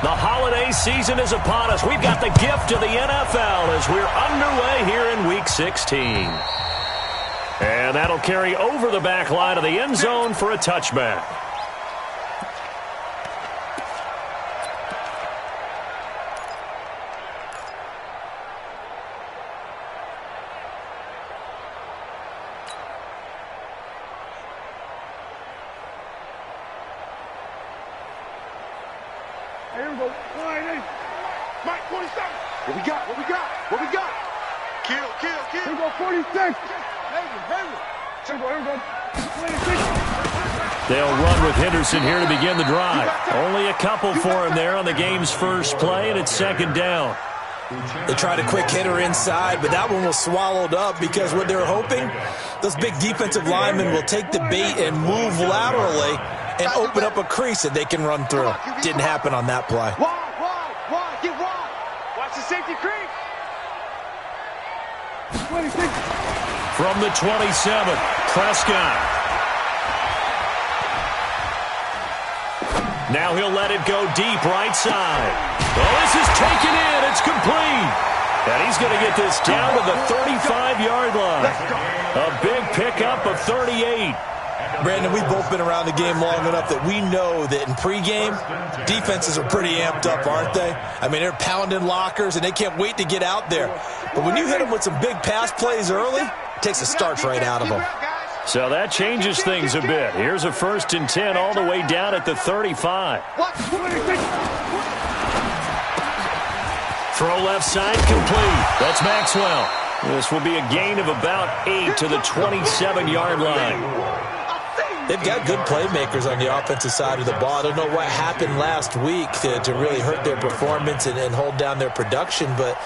The holiday season is upon us. We've got the gift of the NFL as we're underway here in Week 16. And that'll carry over the back line of the end zone for a touchback. Here we go. Mike, 47. What we got? What we got? What we got? Kill. Here we go, 46. Here we go. 26. They'll run with Henderson here to begin the drive. Only a couple for him there on the game's first play, and it's second down. They tried a quick hitter inside, but that one was swallowed up because what they're hoping, those big defensive linemen will take the bait and move laterally and open up a crease that they can run through. Didn't happen on that play. Wide, get wide. Watch the safety creep. 26. From the 27, Prescott. Now he'll let it go deep right side. Oh, this is taken in. It's complete. And he's going to get this down to the 35-yard line. A big pickup of 38. Brandon, we've both been around the game long enough that we know that in pregame, defenses are pretty amped up, aren't they? I mean, they're pounding lockers, and they can't wait to get out there. But when you hit them with some big pass plays early, it takes a starch right out of them. So that changes things a bit. Here's a 1st and 10 all the way down at the 35. Throw left side complete. That's Maxwell. This will be a gain of about 8 to the 27-yard line. They've got good playmakers on the offensive side of the ball. I don't know what happened last week to really hurt their performance and hold down their production, but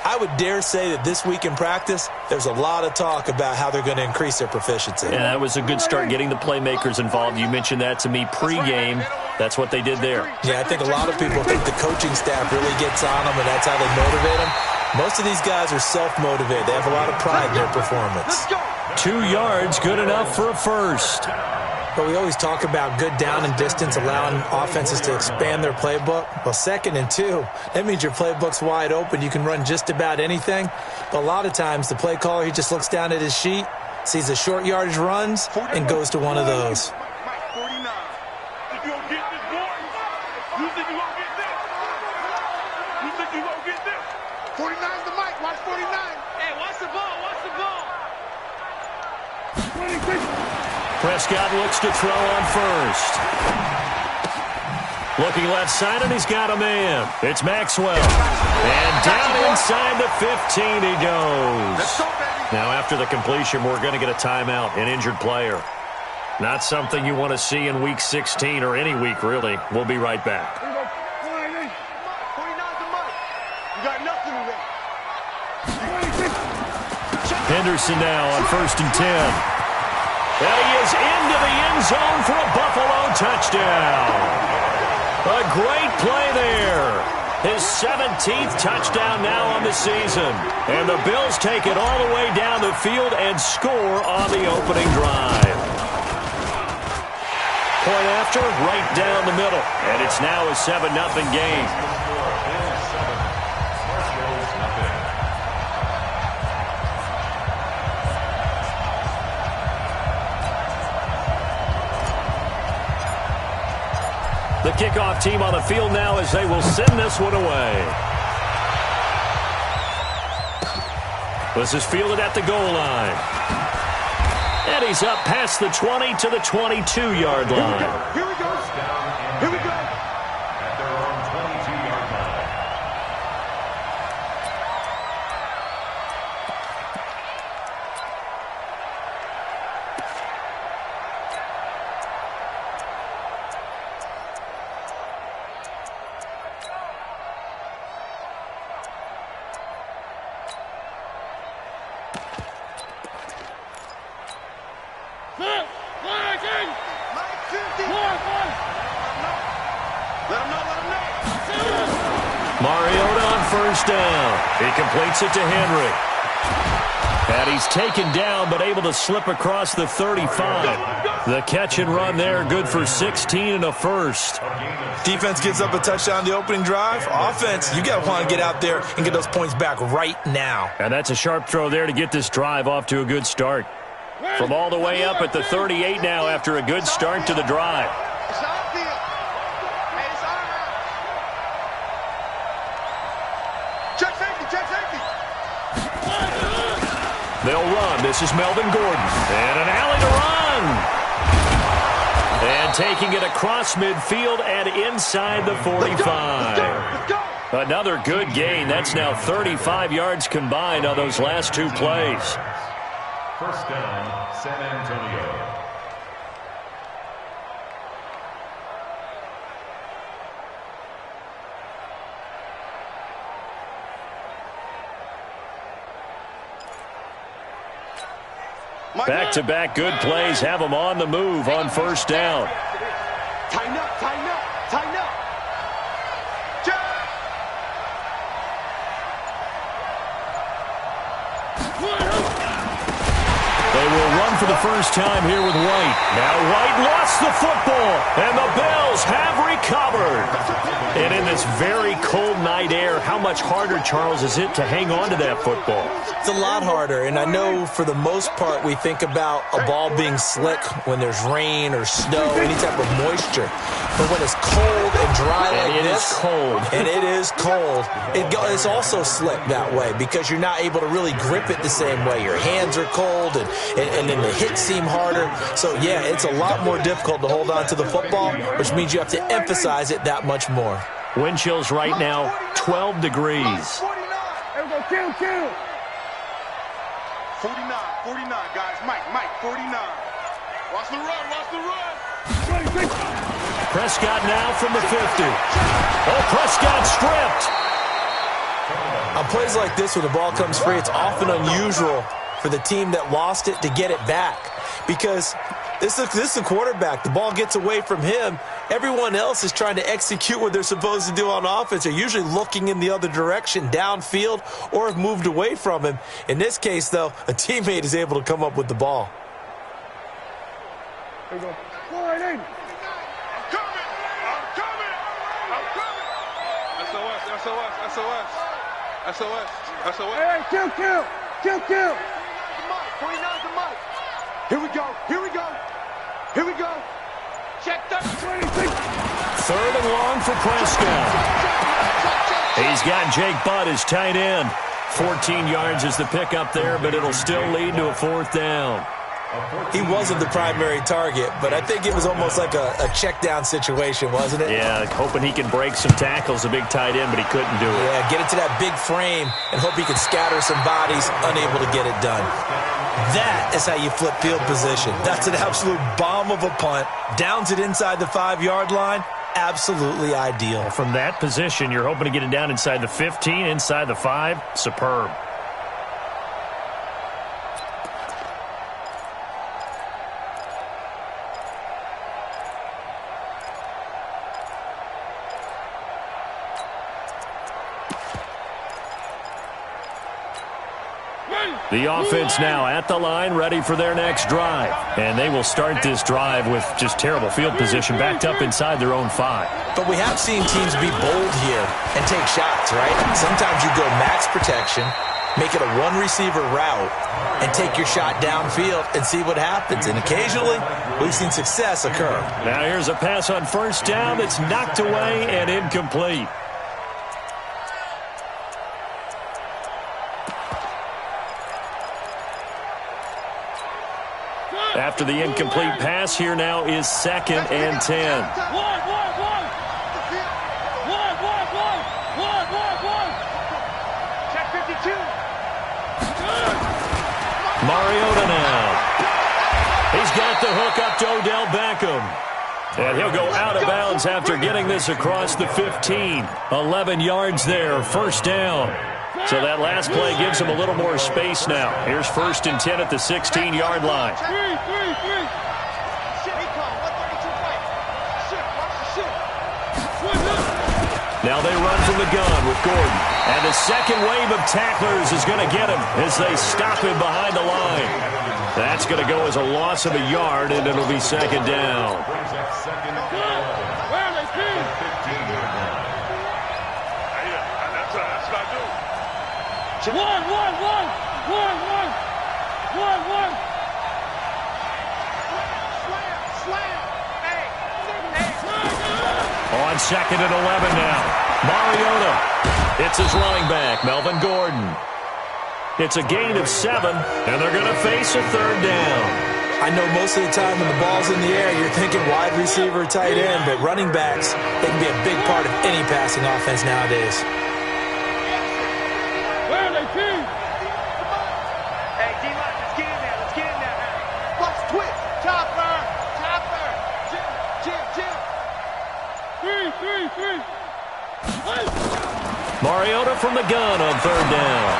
I would dare say that this week in practice, there's a lot of talk about how they're going to increase their proficiency. Yeah, that was a good start getting the playmakers involved. You mentioned that to me pregame. That's what they did there. Yeah, I think a lot of people think the coaching staff really gets on them, and that's how they motivate them. Most of these guys are self-motivated. They have a lot of pride in their performance. 2 yards, good enough for a first. But we always talk about good down and distance, allowing offenses to expand their playbook. Well, 2nd and 2, that means your playbook's wide open. You can run just about anything. But a lot of times, the play caller, he just looks down at his sheet, sees the short yardage runs, and goes to one of those. Prescott looks to throw on first. Looking left side, and he's got a man. It's Maxwell. And down inside the 15 he goes. Now, after the completion, we're going to get a timeout, an injured player. Not something you want to see in Week 16 or any week, really. We'll be right back. Henderson now on 1st and 10. And he is into the end zone for a Buffalo touchdown. A great play there. His 17th touchdown now on the season. And the Bills take it all the way down the field and score on the opening drive. Point after, right down the middle. And it's now a 7-0 game. The kickoff team on the field now as they will send this one away. This is fielded at the goal line. And he's up past the 20 to the 22-yard line. Here we go. Here we go. At their own 22-yard line. Mariota on first down. He completes it to Henry. And he's taken down but able to slip across the 35. The catch and run there, good for 16 and a first. Defense gives up a touchdown the opening drive. Offense, you got to want to get out there and get those points back right now. And that's a sharp throw there to get this drive off to a good start. From all the way up at the 38 now after a good start to the drive. Check safety, check safety. They'll run. This is Melvin Gordon. And an alley to run. And taking it across midfield and inside the 45. Let's go. Another good gain. That's now 35 yards combined on those last two plays. First down, San Antonio. Back-to-back good plays have them on the move on first down. Tighten up, tighten up, tighten up. They will run for the first time here with White. Now White lost the football, and the Bills have recovered. And in this very cold night air, how much harder, Charles, is it to hang on to that football? It's a lot harder, and I know for the most part we think about a ball being slick when there's rain or snow, any type of moisture. But when it's cold and dry like this, and it is cold, it's also slick that way because you're not able to really grip it the same way. Your hands are cold, and then the hits seem harder. So, yeah, it's a lot more difficult to hold on to the football, which means you have to emphasize it that much more. Wind chills right now, 12 degrees. 49. There we go, kill. 49, guys. Mike, 49. Watch the run. Prescott now from the 50. Oh, Prescott stripped. On plays like this, when the ball comes free, it's often unusual for the team that lost it to get it back because this is the quarterback. The ball gets away from him. Everyone else is trying to execute what they're supposed to do on offense. They're usually looking in the other direction, downfield, or have moved away from him. In this case, though, a teammate is able to come up with the ball. There we go. I'm coming. SOS. Hey, kill. Mike, 49 to Mike. Here we go. Check that. 26. Third and long for Prescott. He's got Jake Butt as tight end. 14 yards is the pickup there, but it'll still lead to a fourth down. He wasn't the primary target, but I think it was almost like a check down situation, wasn't it? Yeah, hoping he can break some tackles, a big tight end, but he couldn't do it. Yeah, get it to that big frame and hope he can scatter some bodies, unable to get it done. That is how you flip field position. That's an absolute bomb of a punt. Downs it inside the 5-yard line. Absolutely ideal. From that position, you're hoping to get it down inside the 15, inside the 5. Superb. The offense now at the line, ready for their next drive. And they will start this drive with just terrible field position, backed up inside their own 5. But we have seen teams be bold here and take shots, right? Sometimes you go max protection, make it a one-receiver route, and take your shot downfield and see what happens. And occasionally, we've seen success occur. Now here's a pass on first down that's knocked away and incomplete. After the incomplete pass, here now is 2nd and 10. Check 52. Mariota now. He's got the hook up to Odell Beckham. And he'll go out of bounds after getting this across the 15. 11 yards there, first down. So that last play gives him a little more space now. Here's 1st and 10 at the 16-yard line. Now they run from the gun with Gordon. And the second wave of tacklers is going to get him as they stop him behind the line. That's going to go as a loss of a yard, and it'll be second down. On second and 11 now. Mariota. It's his running back, Melvin Gordon. It's a gain of 7, and they're going to face a third down. I know most of the time when the ball's in the air, you're thinking wide receiver, tight end, but running backs, they can be a big part of any passing offense nowadays. Where are they, King? Hey, D-Line, let's get in there. Let's get in there. Watch twitch. Chopper. Jim. 3. Mariota from the gun on third down.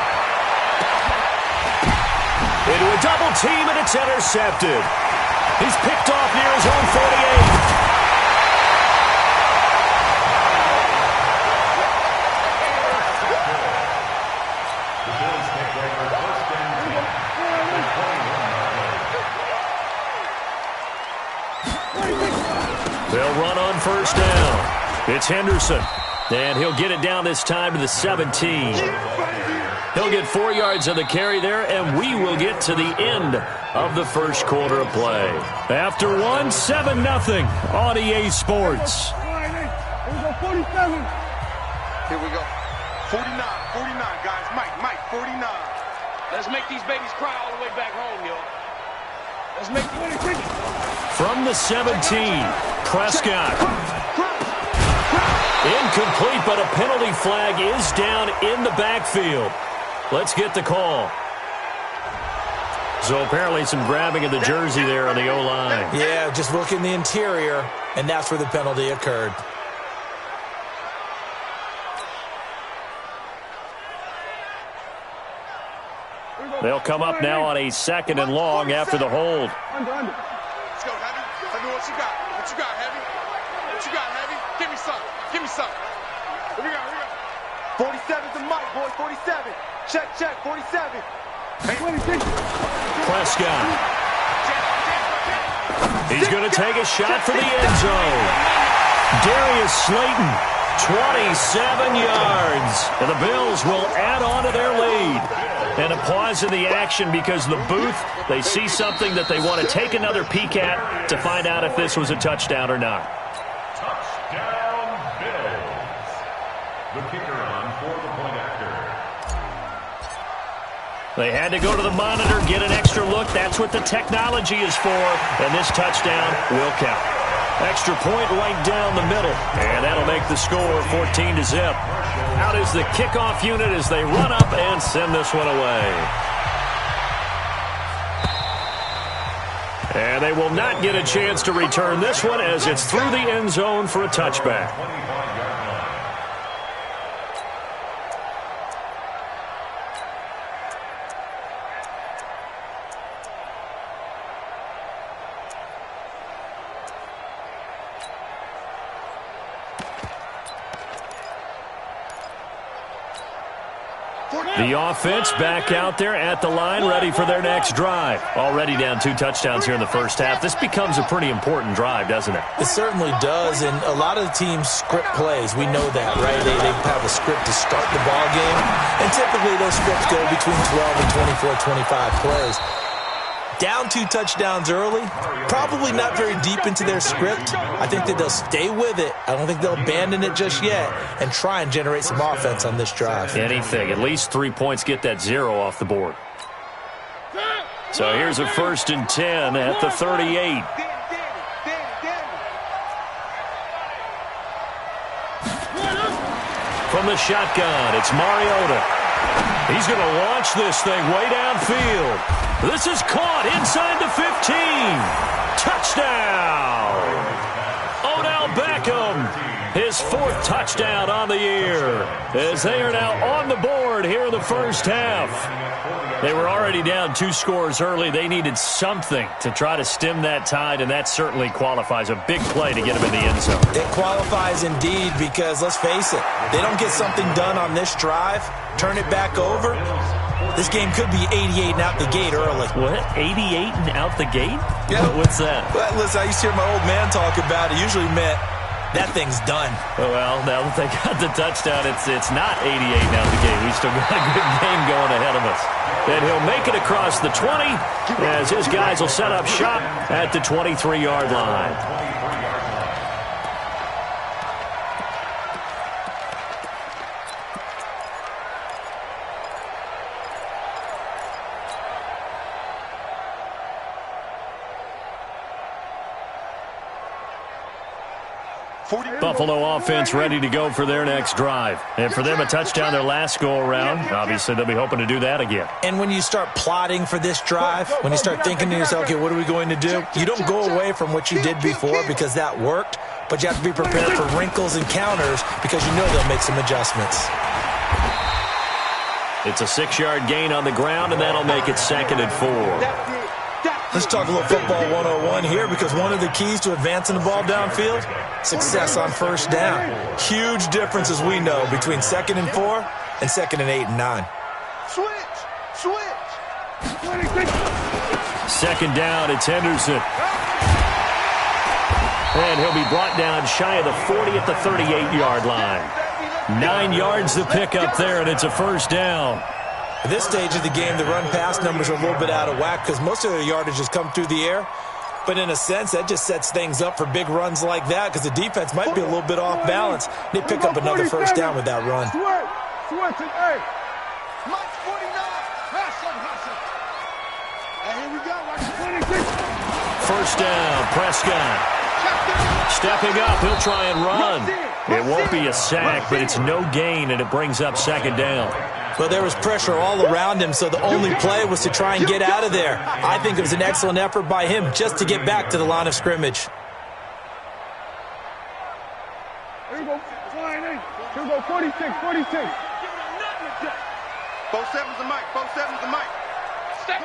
Into a double team, and it's intercepted. He's picked off near his own 48. They'll run on first down. It's Henderson, and he'll get it down this time to the 17. He'll get 4 yards on the carry there, and we will get to the end of the first quarter of play. After 1, 7-0 on EA Sports. Here we go. 49, guys. Mike, 49. Let's make these babies cry all the way back home, yo. Let's make it. From the 17, Prescott. Incomplete, but a penalty flag is down in the backfield. Let's get the call. So apparently some grabbing of the jersey there on the O-line. Yeah, just look in the interior, and that's where the penalty occurred. They'll come up now on a 2nd and long after the hold. Let's go, Heavy. Tell me what you got. What you got, Heavy? What you got, Heavy? Give me something. Here we go. 47's the mic, boy. 47. Check, 47. Prescott. He's going to take a shot for the end zone. Darius Slayton, 27 yards. And the Bills will add on to their lead. And a pause in the action because the booth, they see something that they want to take another peek at to find out if this was a touchdown or not. Touchdown, Bills. The kicker on for the point after. They had to go to the monitor, get an extra look. That's what the technology is for. And this touchdown will count. Extra point right down the middle. And that'll make the score 14-0. Out is the kickoff unit as they run up and send this one away. And they will not get a chance to return this one as it's through the end zone for a touchback. The offense back out there at the line, ready for their next drive. Already down 2 touchdowns here in the first half. This becomes a pretty important drive, doesn't it? It certainly does, and a lot of the teams script plays. We know that, right? They have a script to start the ball game, and typically those scripts go between 12 and 24, 25 plays. Down 2 touchdowns early, probably not very deep into their script. I think that they'll stay with it. I don't think they'll abandon it just yet and try and generate some offense on this drive. Anything. At least 3 points, get that 0 off the board. So here's a 1st and 10 at the 38. From the shotgun, it's Mariota. He's going to launch this thing way downfield. This is caught inside the 15. Touchdown! Odell Beckham, his 4th touchdown on the year, as they are now on the board here in the first half. They were already down 2 scores early. They needed something to try to stem that tide, and that certainly qualifies. A big play to get them in the end zone. It qualifies indeed because, let's face it, they don't get something done on this drive, turn it back over, This game could be 88 and out the gate early. What? 88 and out the gate? Yeah. What's that? Well, listen, I used to hear my old man talk about it. Usually meant that thing's done. Well, now that they got the touchdown, it's not 88 and out the gate. We still got a good game going ahead of us. And he'll make it across the 20 as his guys will set up shop at the 23-yard line. Buffalo offense ready to go for their next drive. And for them, a touchdown their last go-around. Obviously, they'll be hoping to do that again. And when you start plotting for this drive, when you start thinking to yourself, okay, what are we going to do? You don't go away from what you did before because that worked, but you have to be prepared for wrinkles and counters because you know they'll make some adjustments. It's a 6-yard gain on the ground, and that'll make it 2nd and 4. Let's talk a little football 101 here because one of the keys to advancing the ball downfield, success on first down. Huge difference, as we know, between 2nd and 4 and 2nd and 8 and 9. Switch. 2nd down, it's Henderson. And he'll be brought down shy of the 40 at the 38-yard line. 9 yards to pick up there, and it's a first down. At this stage of the game, the run-pass numbers are a little bit out of whack because most of their yardage has come through the air. But in a sense, that just sets things up for big runs like that because the defense might be a little bit off balance. They pick up another first down with that run. Switch. Hey. Mike 49. Hustle. And here we go. Watch 26. First down, Prescott. Stepping up, he'll try and run. It won't be a sack, but it's no gain, and it brings up 2nd down. Well, there was pressure all around him, so the only play was to try and get out of there. I think it was an excellent effort by him just to get back to the line of scrimmage. Here we go. Here we go. 46. Both sevens and Mike. Step.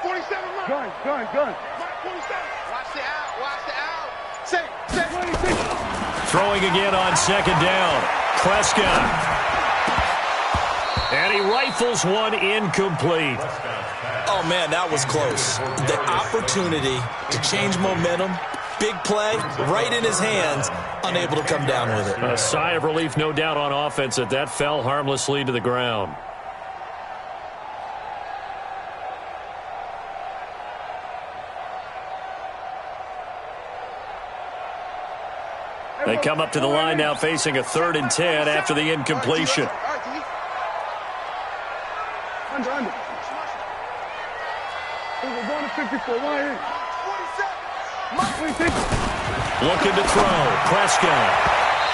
47 Mike. Gun. Mike 47. Watch the out. Say. 26. Throwing again on 2nd down. Prescott. And he rifles one incomplete. Oh, man, that was close. The opportunity to change momentum, big play, right in his hands, unable to come down with it. A sigh of relief, no doubt, on offense that fell harmlessly to the ground. They come up to the line now facing a 3rd and 10 after the incompletion. Under. We're going to 54. Right here. 47. Looking to throw. Prescott.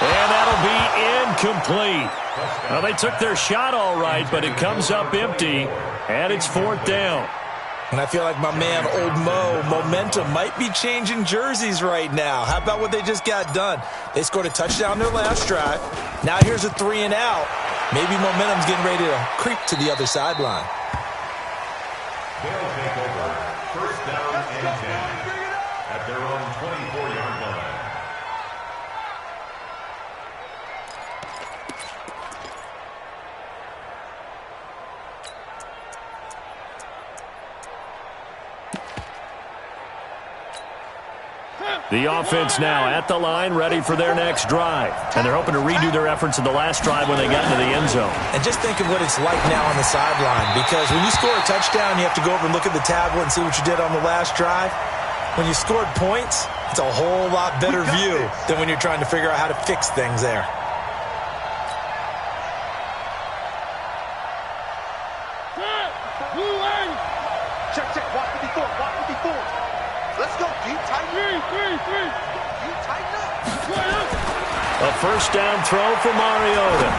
And that'll be incomplete. Well, they took their shot all right, but it comes up empty, and it's 4th down. And I feel like my man, Old Mo, momentum might be changing jerseys right now. How about what they just got done? They scored a touchdown their last drive. Now here's a 3 and out. Maybe momentum's getting ready to creep to the other sideline. They'll take over 1st down and 10 at their own 24-yard line. The offense now at the line, ready for their next drive. And they're hoping to redo their efforts in the last drive when they got into the end zone. And just think of what it's like now on the sideline, because when you score a touchdown, you have to go over and look at the tablet and see what you did on the last drive. When you scored points, it's a whole lot better view than when you're trying to figure out how to fix things there. Check. Watch 54. Let's go. Deep, tight. Three. Deep, tighten up. A first down throw for Mariota.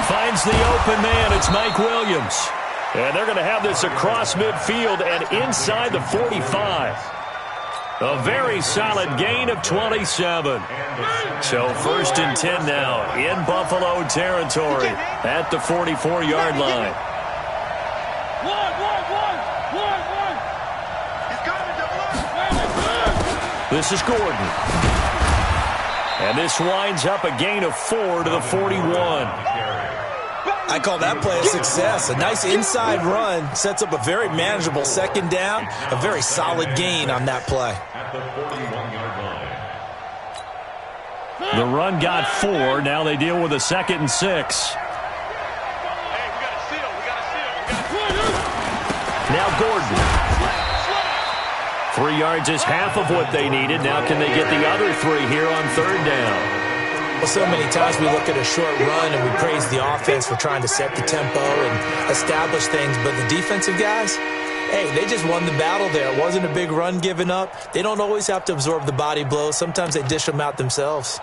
Finds the open man. It's Mike Williams. And they're going to have this across midfield and inside the 45. A very solid gain of 27. So 1st and 10 now in Buffalo territory at the 44-yard line. This is Gordon. And this winds up a gain of 4 to the 41. I call that play a success. A nice inside run sets up a very manageable second down, a very solid gain on that play. At the 41-yard line. The run got 4. Now they deal with a 2nd and 6. Now Gordon. 3 yards is half of what they needed. Now can they get the other 3 here on 3rd down? Well, so many times we look at a short run and we praise the offense for trying to set the tempo and establish things, but the defensive guys, hey, they just won the battle there. It wasn't a big run given up. They don't always have to absorb the body blows. Sometimes they dish them out themselves.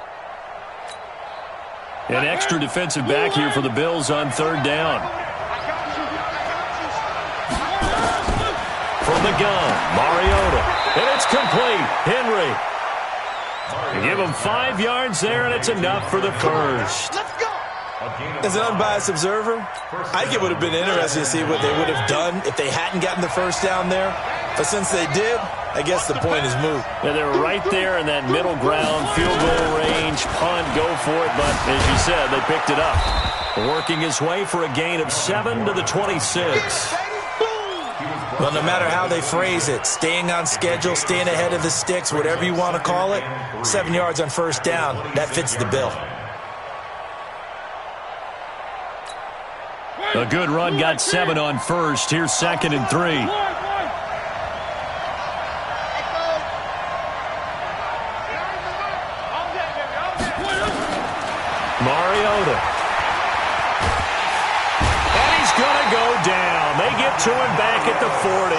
An extra defensive back here for the Bills on 3rd down. From the gun, Mariota. And it's complete. Henry. Give him 5 yards there, and it's enough for the first. As an unbiased observer, I think it would have been interesting to see what they would have done if they hadn't gotten the first down there. But since they did, I guess the point is moot. Yeah, they were right there in that middle ground, field goal range, punt, go for it. But as you said, they picked it up. Working his way for a gain of 7 to the 26. Well, no matter how they phrase it, staying on schedule, staying ahead of the sticks, whatever you want to call it, 7 yards on first down, that fits the bill. A good run got 7 on first. Here's 2nd and 3. Mariota. And he's going to go down. They get to him back at the 40.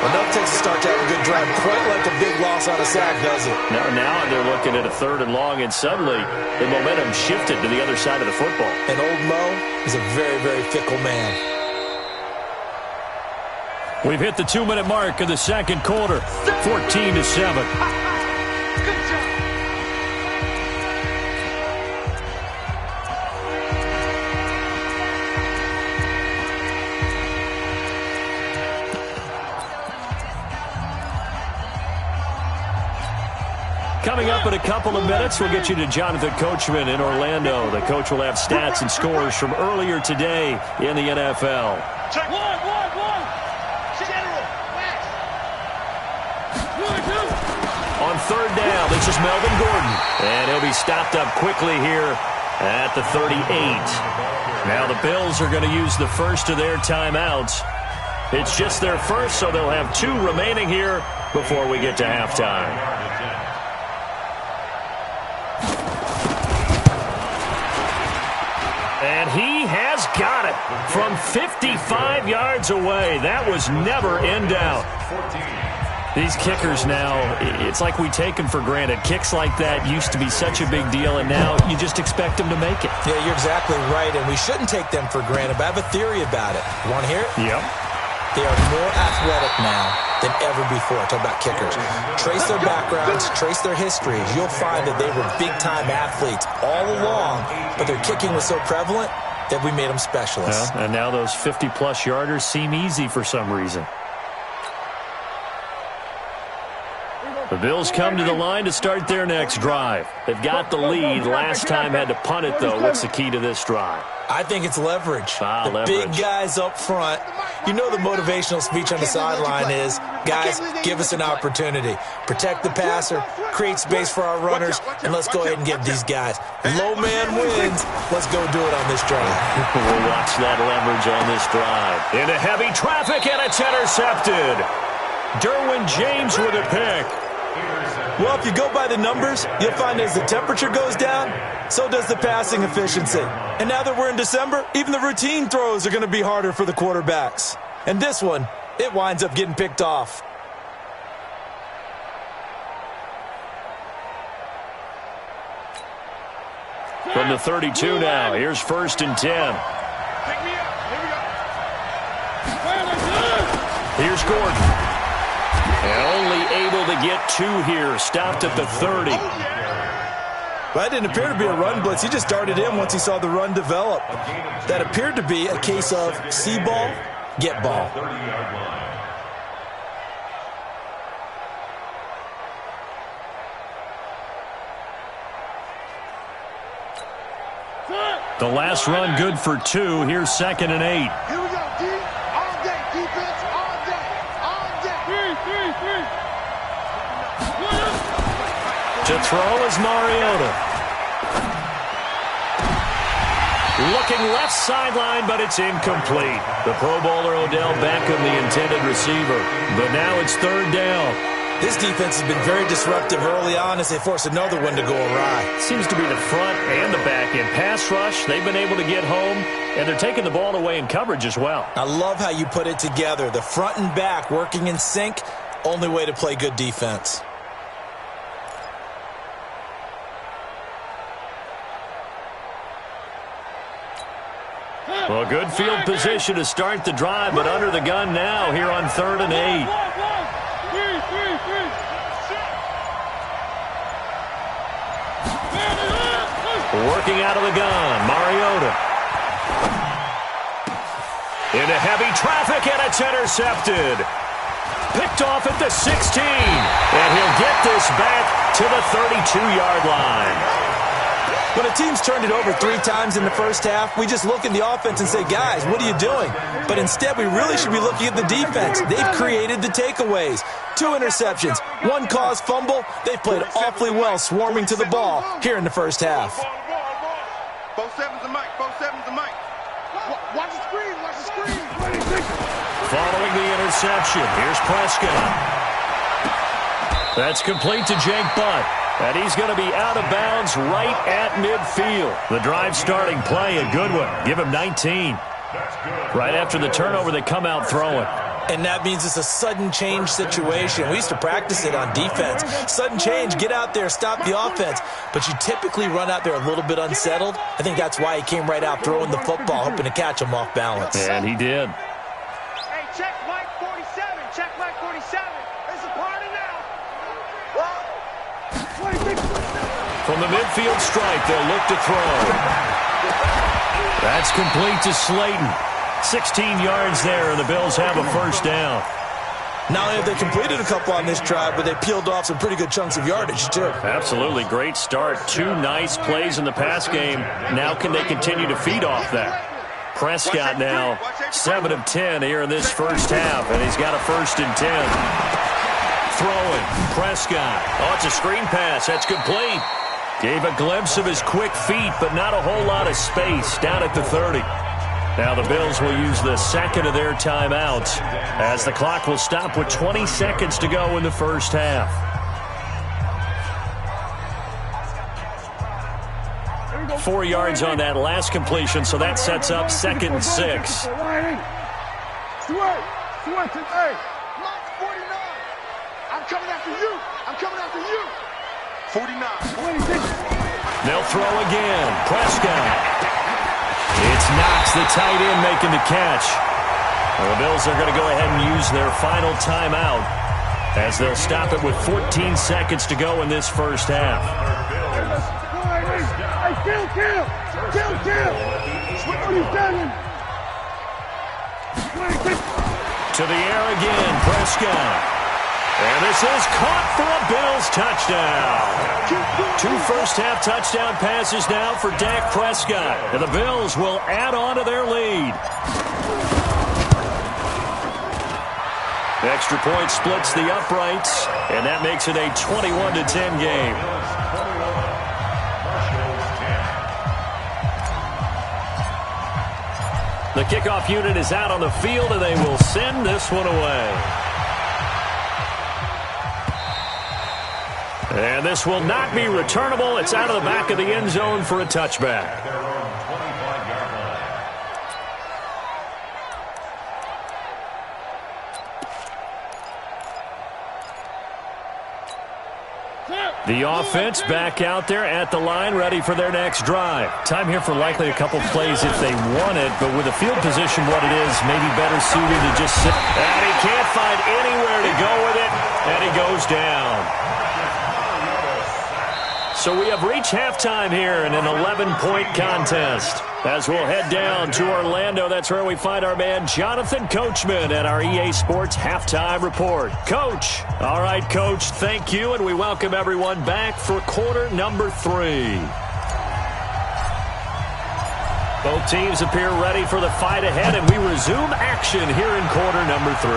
Enough takes a start to have a good drive. Quite like a big loss on a sack, does it? Now they're looking at a 3rd and long, and suddenly the momentum shifted to the other side of the football. And old Mo is a very, very fickle man. We've hit the 2-minute mark of the 2nd quarter, 14-7. Coming up in a couple of minutes, we'll get you to Jonathan Coachman in Orlando. The coach will have stats and scores from earlier today in the NFL. Check. One. General. On 3rd down, this is Melvin Gordon. And he'll be stopped up quickly here at the 38. Now the Bills are going to use the first of their timeouts. It's just their first, so they'll have 2 remaining here before we get to halftime. And he has got it from 55 yards away. That was never in doubt. These kickers now, it's like we take them for granted. Kicks like that used to be such a big deal, and now you just expect them to make it. Yeah, you're exactly right, and we shouldn't take them for granted, but I have a theory about it. You want to hear it? Yep. They are more athletic now than ever before. Talk about kickers. Trace their backgrounds, trace their histories. You'll find that they were big-time athletes all along, but their kicking was so prevalent that we made them specialists. Well, and now those 50-plus yarders seem easy for some reason. The Bills come to the line to start their next drive. They've got the lead. Last time had to punt it, though. What's the key to this drive? I think it's leverage. Leverage. Big guys up front. You know the motivational speech on the sideline is, guys, give us an opportunity. Protect the passer, create space for our runners, and let's go ahead and get these guys. Low man wins. Let's go do it on this drive. We'll watch that leverage on this drive. Into heavy traffic, and it's intercepted. Derwin James with a pick. Well, if you go by the numbers, you'll find as the temperature goes down, so does the passing efficiency. And now that we're in December, even the routine throws are going to be harder for the quarterbacks. And this one, it winds up getting picked off. From the 32 now, here's 1st and 10. Pick me up. Here we go. Here's Gordon. And only able to get 2 here. Stopped at the 30. Well, that didn't appear to be a run blitz. He just darted in once he saw the run develop. That appeared to be a case of see ball, get ball. The last run good for 2. Here's 2nd and 8. Here we go, D. All day, defense, all day. All day. To throw is Mariota. Looking left sideline, but it's incomplete. The Pro Bowler Odell Beckham, the intended receiver. But now it's 3rd down. This defense has been very disruptive early on as they force another one to go awry. Seems to be the front and the back end. Pass rush, they've been able to get home, and they're taking the ball away in coverage as well. I love how you put it together. The front and back working in sync, only way to play good defense. Well, good field position to start the drive, but under the gun now here on 3rd and 8. Working out of the gun, Mariota. Into heavy traffic, and it's intercepted. Picked off at the 16, and he'll get this back to the 32-yard line. When a team's turned it over 3 times in the first half, we just look at the offense and say, guys, what are you doing? But instead, we really should be looking at the defense. They've created the takeaways. 2 interceptions, 1 caused fumble. They've played awfully well swarming to the ball here in the first half. 4-7's the mic, 4-7's the mic. Watch the screen, watch the screen. Following the interception, here's Prescott. That's complete to Jake Butt. And he's going to be out of bounds right at midfield. The drive starting play, a good one. Give him 19. Right after the turnover, they come out throwing. And that means it's a sudden change situation. We used to practice it on defense. Sudden change, get out there, stop the offense. But you typically run out there a little bit unsettled. I think that's why he came right out throwing the football, hoping to catch him off balance. And he did. Hey, check Mike 47. Check Mike 47. It's a party now. From the midfield stripe, they'll look to throw. That's complete to Slayton. 16 yards there, and the Bills have a first down. Not only have they completed a couple on this drive, but they peeled off some pretty good chunks of yardage, too. Absolutely. Great start. 2 nice plays in the pass game. Now can they continue to feed off that? Prescott now 7 of 10 here in this first half, and he's got a 1st and 10. Throwing, Prescott. Oh, it's a screen pass. That's complete. Gave a glimpse of his quick feet, but not a whole lot of space down at the 30. Now the Bills will use the 2nd of their timeouts as the clock will stop with 20 seconds to go in the first half. Four yards on that last completion, so that sets up 2nd and 6. I'm coming after you. I'm coming after you. 49. They'll throw again. Prescott. It's Knox, the tight end, making the catch. Well, the Bills are going to go ahead and use their final timeout as they'll stop it with 14 seconds to go in this first half. To the air again, Prescott. And this is caught for a Bills touchdown. 2 first-half touchdown passes now for Dak Prescott. And the Bills will add on to their lead. The extra point splits the uprights, and that makes it a 21-10 game. The kickoff unit is out on the field, and they will send this one away. And this will not be returnable. It's out of the back of the end zone for a touchback. The offense back out there at the line, ready for their next drive. Time here for likely a couple plays if they want it, but with the field position what it is, maybe better suited to just sit. And he can't find anywhere to go with it, and he goes down. So we have reached halftime here in an 11-point contest. As we'll head down to Orlando, that's where we find our man Jonathan Coachman at our EA Sports Halftime Report. Coach. All right, Coach, thank you, and we welcome everyone back for quarter number 3. Both teams appear ready for the fight ahead, and we resume action here in quarter number 3.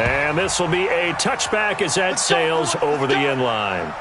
And this will be a touchback as that sails over the end line.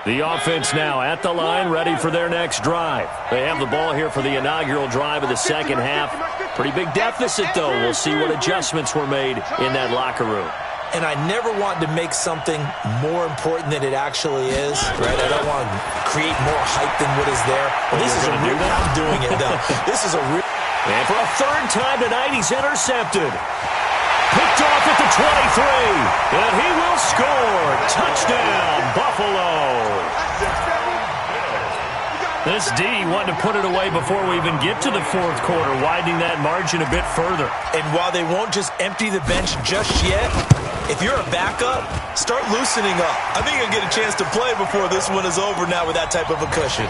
The offense now at the line, ready for their next drive. They have the ball here for the inaugural drive of the second half. Pretty big deficit, though. We'll see what adjustments were made in that locker room. And I never want to make something more important than it actually is, right? I don't want to create more hype than what is there. Well, this is a real, I'm doing it, though. This is a real. And for a third time tonight, he's intercepted. Picked off at the 23, and he will score. Touchdown, Buffalo. This D wanted to put it away before we even get to the fourth quarter, widening that margin a bit further. And while they won't just empty the bench just yet, if you're a backup, start loosening up. I think you'll get a chance to play before this one is over now with that type of a cushion.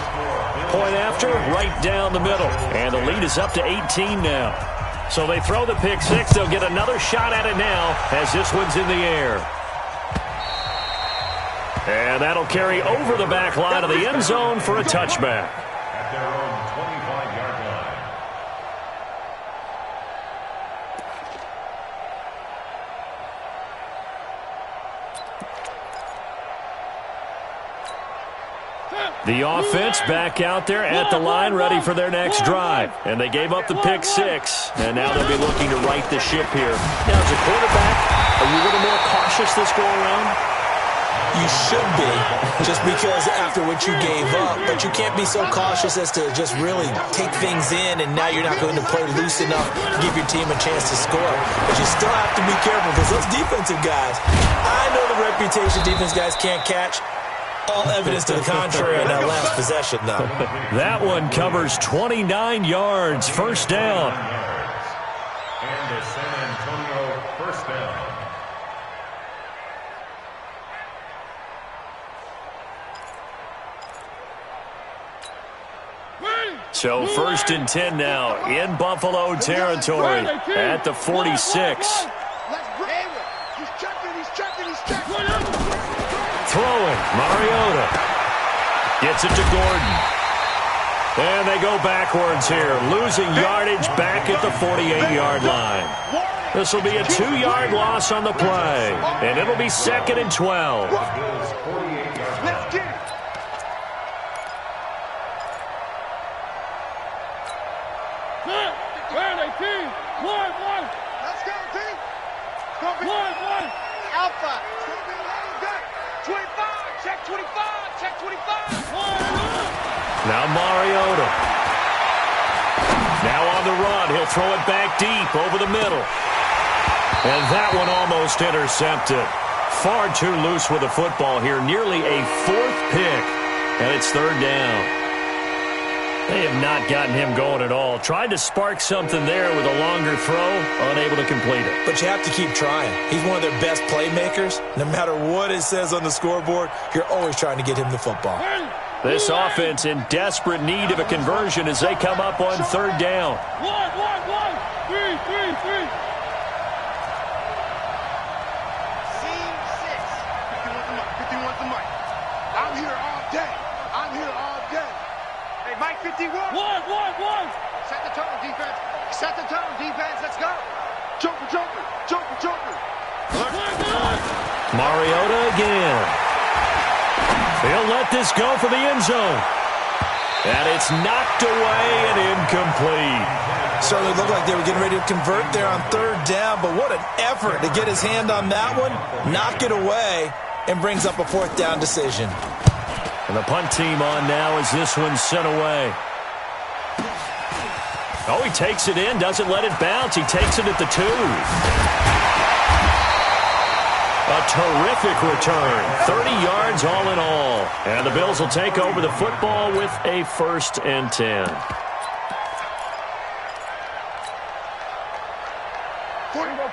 Point after, right down the middle. And the lead is up to 18 now. So they throw the pick six. They'll get another shot at it now as this one's in the air. And that'll carry over the back line of the end zone for a touchback. At their own 25-yard line. The offense back out there at the line, ready for their next drive. And they gave up the pick six, and now they'll be looking to right the ship here. Now, as a quarterback, are you a little more cautious this go around? You should be, just because after what you gave up, but you can't be so cautious as to just really take things in, and now you're not going to play loose enough to give your team a chance to score. But you still have to be careful, because those defensive guys, I know the reputation defense guys can't catch. All evidence to the contrary in that last possession, though. That one covers 29 yards, first down. And the San Antonio first down. So first and 10 now in Buffalo territory at the 46. Throwing, Mariota gets it to Gordon. And they go backwards here, losing yardage back at the 48-yard line. This will be a 2-yard loss on the play, and it'll be second and 12. Let's get it. Let's go, team. Alpha. 25. Check 25. Check 25. Now Mariota. Now on the run. He'll throw it back deep over the middle. And that one almost intercepted. Far too loose with the football here. Nearly a fourth pick. And it's third down. They have not gotten him going at all. Tried to spark something there with a longer throw. Unable to complete it. But you have to keep trying. He's one of their best playmakers. No matter what it says on the scoreboard, you're always trying to get him the football. This offense in desperate need of a conversion as they come up on third down. Scene 6. 51's the mic. I'm here all day. Hey, Mike 51. Set the tone, defense. Set the tone, defense. Let's go. Joker. Mariota again. They'll let this go for the end zone. And it's knocked away and incomplete. Certainly looked like they were getting ready to convert there on third down, but what an effort to get his hand on that one, knock it away, and brings up a fourth down decision. And the punt team on now as this one's sent away. Oh, he takes it in, doesn't let it bounce. He takes it at the 2. A terrific return. 30 yards all in all. And the Bills will take over the football with a first and 10.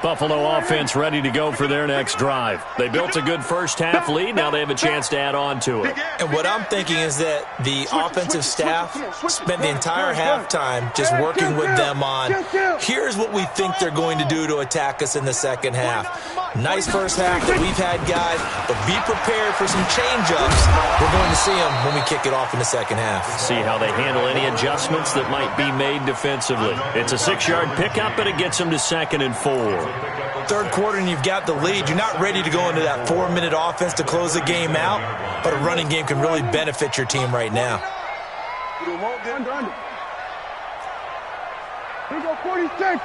Buffalo offense ready to go for their next drive. They built a good first-half lead. Now they have a chance to add on to it. And what I'm thinking is that the offensive staff spent the entire halftime just working with them on, here's what we think they're going to do to attack us in the second half. Nice first half that we've had, guys, but be prepared for some change-ups. We're going to see them when we kick it off in the second half. See how they handle any adjustments that might be made defensively. It's a 6-yard pickup, but it gets them to 2nd and 4. Third quarter and you've got the lead. You're not ready to go into that 4-minute offense to close the game out, but a running game can really benefit your team right now. Here we go, 46.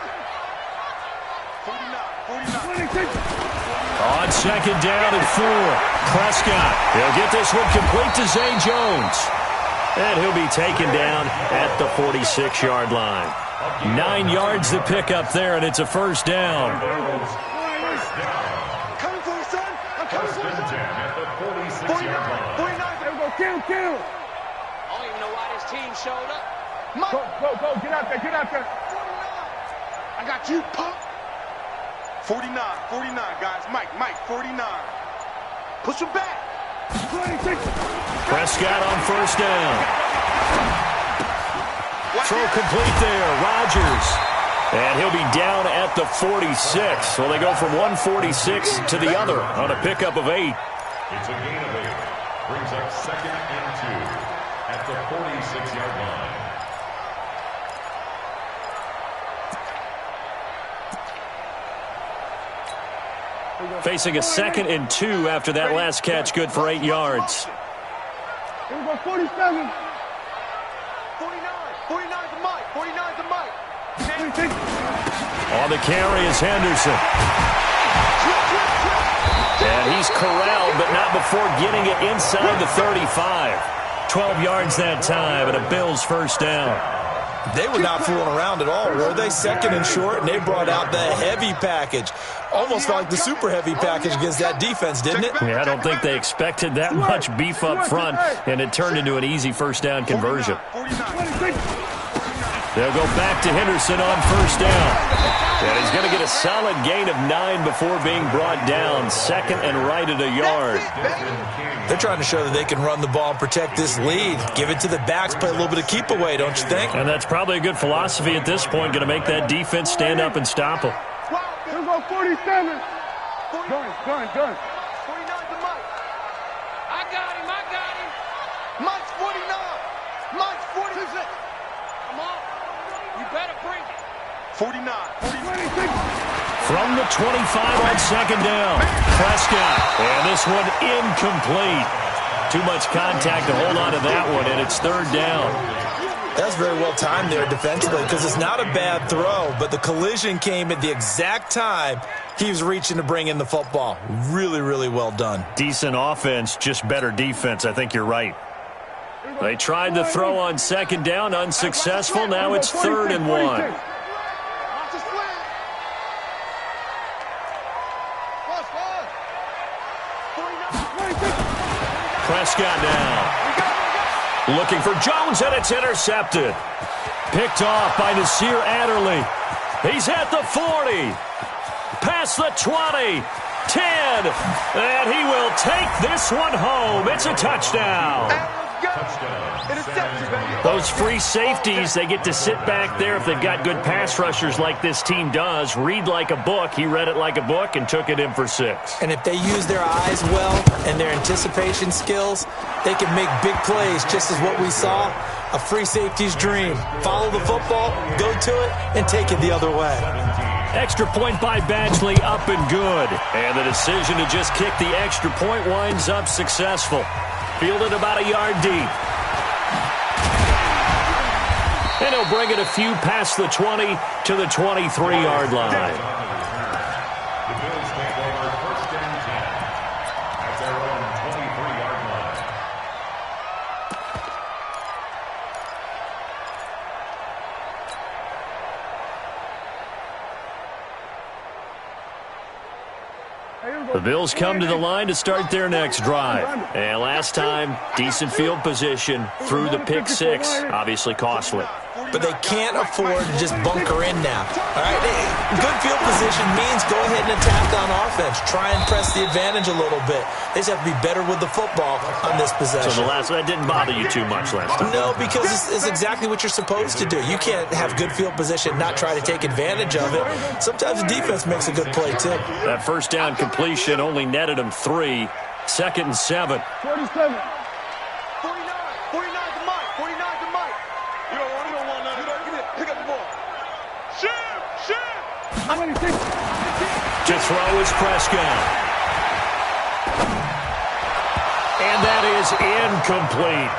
49. On 2nd down and 4. Prescott, he'll get this one complete to Zay Jones. And he'll be taken down at the 46-yard line. 9 yards to pick up there, and it's a first down. I'm coming for you, son. I'm coming for you, son. At the 46-yard line. 49. There we go. Kill. I don't even know why this team showed up. Mike. Go. Get out there. 49. I got you, punk. 49, guys. Mike, 49. Push him back. 26. Prescott on first down. Throw complete there. Rodgers. And he'll be down at the 46. So they go from 146 to the other on a pickup of 8. It's a gain of 8. Brings up 2nd and 2 at the 46-yard line. Facing a 2nd and 2 after that last catch, good for 8 yards. Here we go, 47. 49 to Mike. 49 to Mike. On the carry is Henderson. And he's corralled, but not before getting it inside the 35. 12 yards that time, and a Bills first down. They were not fooling around at all, were they? 2nd and short, and they brought out the heavy package. Almost felt like the super heavy package against that defense, didn't it? Yeah, I don't think they expected that much beef up front, and it turned into an easy first down conversion. They'll go back to Henderson on first down. And he's going to get a solid gain of 9 before being brought down. 2nd and right at a yard. They're trying to show that they can run the ball and protect this lead. Give it to the backs, play a little bit of keep away, don't you think? And that's probably a good philosophy at this point, going to make that defense stand up and stop them. Here we go, 47. Gun. 49 to Mike. I got him. Mike's 49. Mike's 46. Come on. You better bring it. 49. 26. From the 25 on 2nd down. Prescott. And this one incomplete. Too much contact to hold on to that one, and it's 3rd down. That's very well timed there defensively because it's not a bad throw, but the collision came at the exact time he was reaching to bring in the football. Really, really well done. Decent offense, just better defense. I think you're right. They tried to throw on 2nd down, unsuccessful. Now it's 3rd and 1. Prescott now. Looking for Jones, and it's intercepted. Picked off by Nasir Adderley. He's at the 40. Past the 20. 10. And he will take this one home. It's a touchdown. Those free safeties, they get to sit back there if they've got good pass rushers like this team does. Read like a book. He read it like a book and took it in for 6. And if they use their eyes well and their anticipation skills, they can make big plays, just as what we saw. A free safety's dream. Follow the football, go to it, and take it the other way. Extra point by Badgley, up and good. And the decision to just kick the extra point winds up successful. Fielded about a yard deep. And he'll bring it a few past the 20 to the 23-yard line. The Bills take over 1st and 10 at their own 23-yard line. The Bills come to the line to start their next drive. And last time, decent field position through the pick 6, obviously costly. but they can't afford to just bunker in now. All right, good field position means go ahead and attack on offense. Try and press the advantage a little bit. They just have to be better with the football on this possession. So that didn't bother you too much last time? No, because it's exactly what you're supposed to do. You can't have good field position, not try to take advantage of it. Sometimes the defense makes a good play, too. That first down completion only netted him 3. 2nd and 7. 47. 49. 49 to Mike. 49 to Mike. You don't want none. Give it. Pick up the ball. Shoot. To throw is Prescott. And that is incomplete.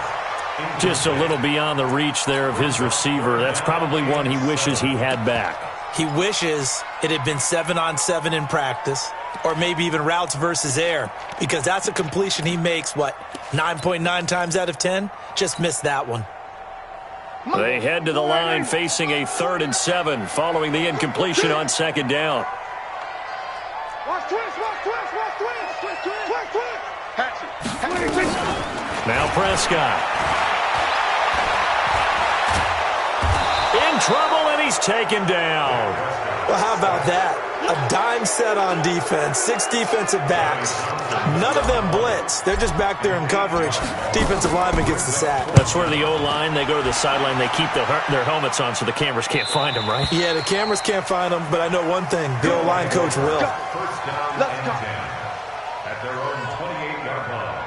Just a little beyond the reach there of his receiver. That's probably one he wishes he had back. He wishes it had been 7-on-7 in practice, or maybe even routes versus air, because that's a completion he makes, 9.9 times out of 10? Just missed that one. They head to the line facing a 3rd and 7 following the incompletion on 2nd down. Watch twist. Now Prescott. In trouble, and he's taken down. Well, how about that? A dime set on defense, 6 defensive backs. None of them blitz. They're just back there in coverage. Defensive lineman gets the sack. That's where the O-line, they go to the sideline, they keep their helmets on so the cameras can't find them, right? Yeah, the cameras can't find them, but I know one thing. The O-line coach will. First down and 10 at their own 28-yard line.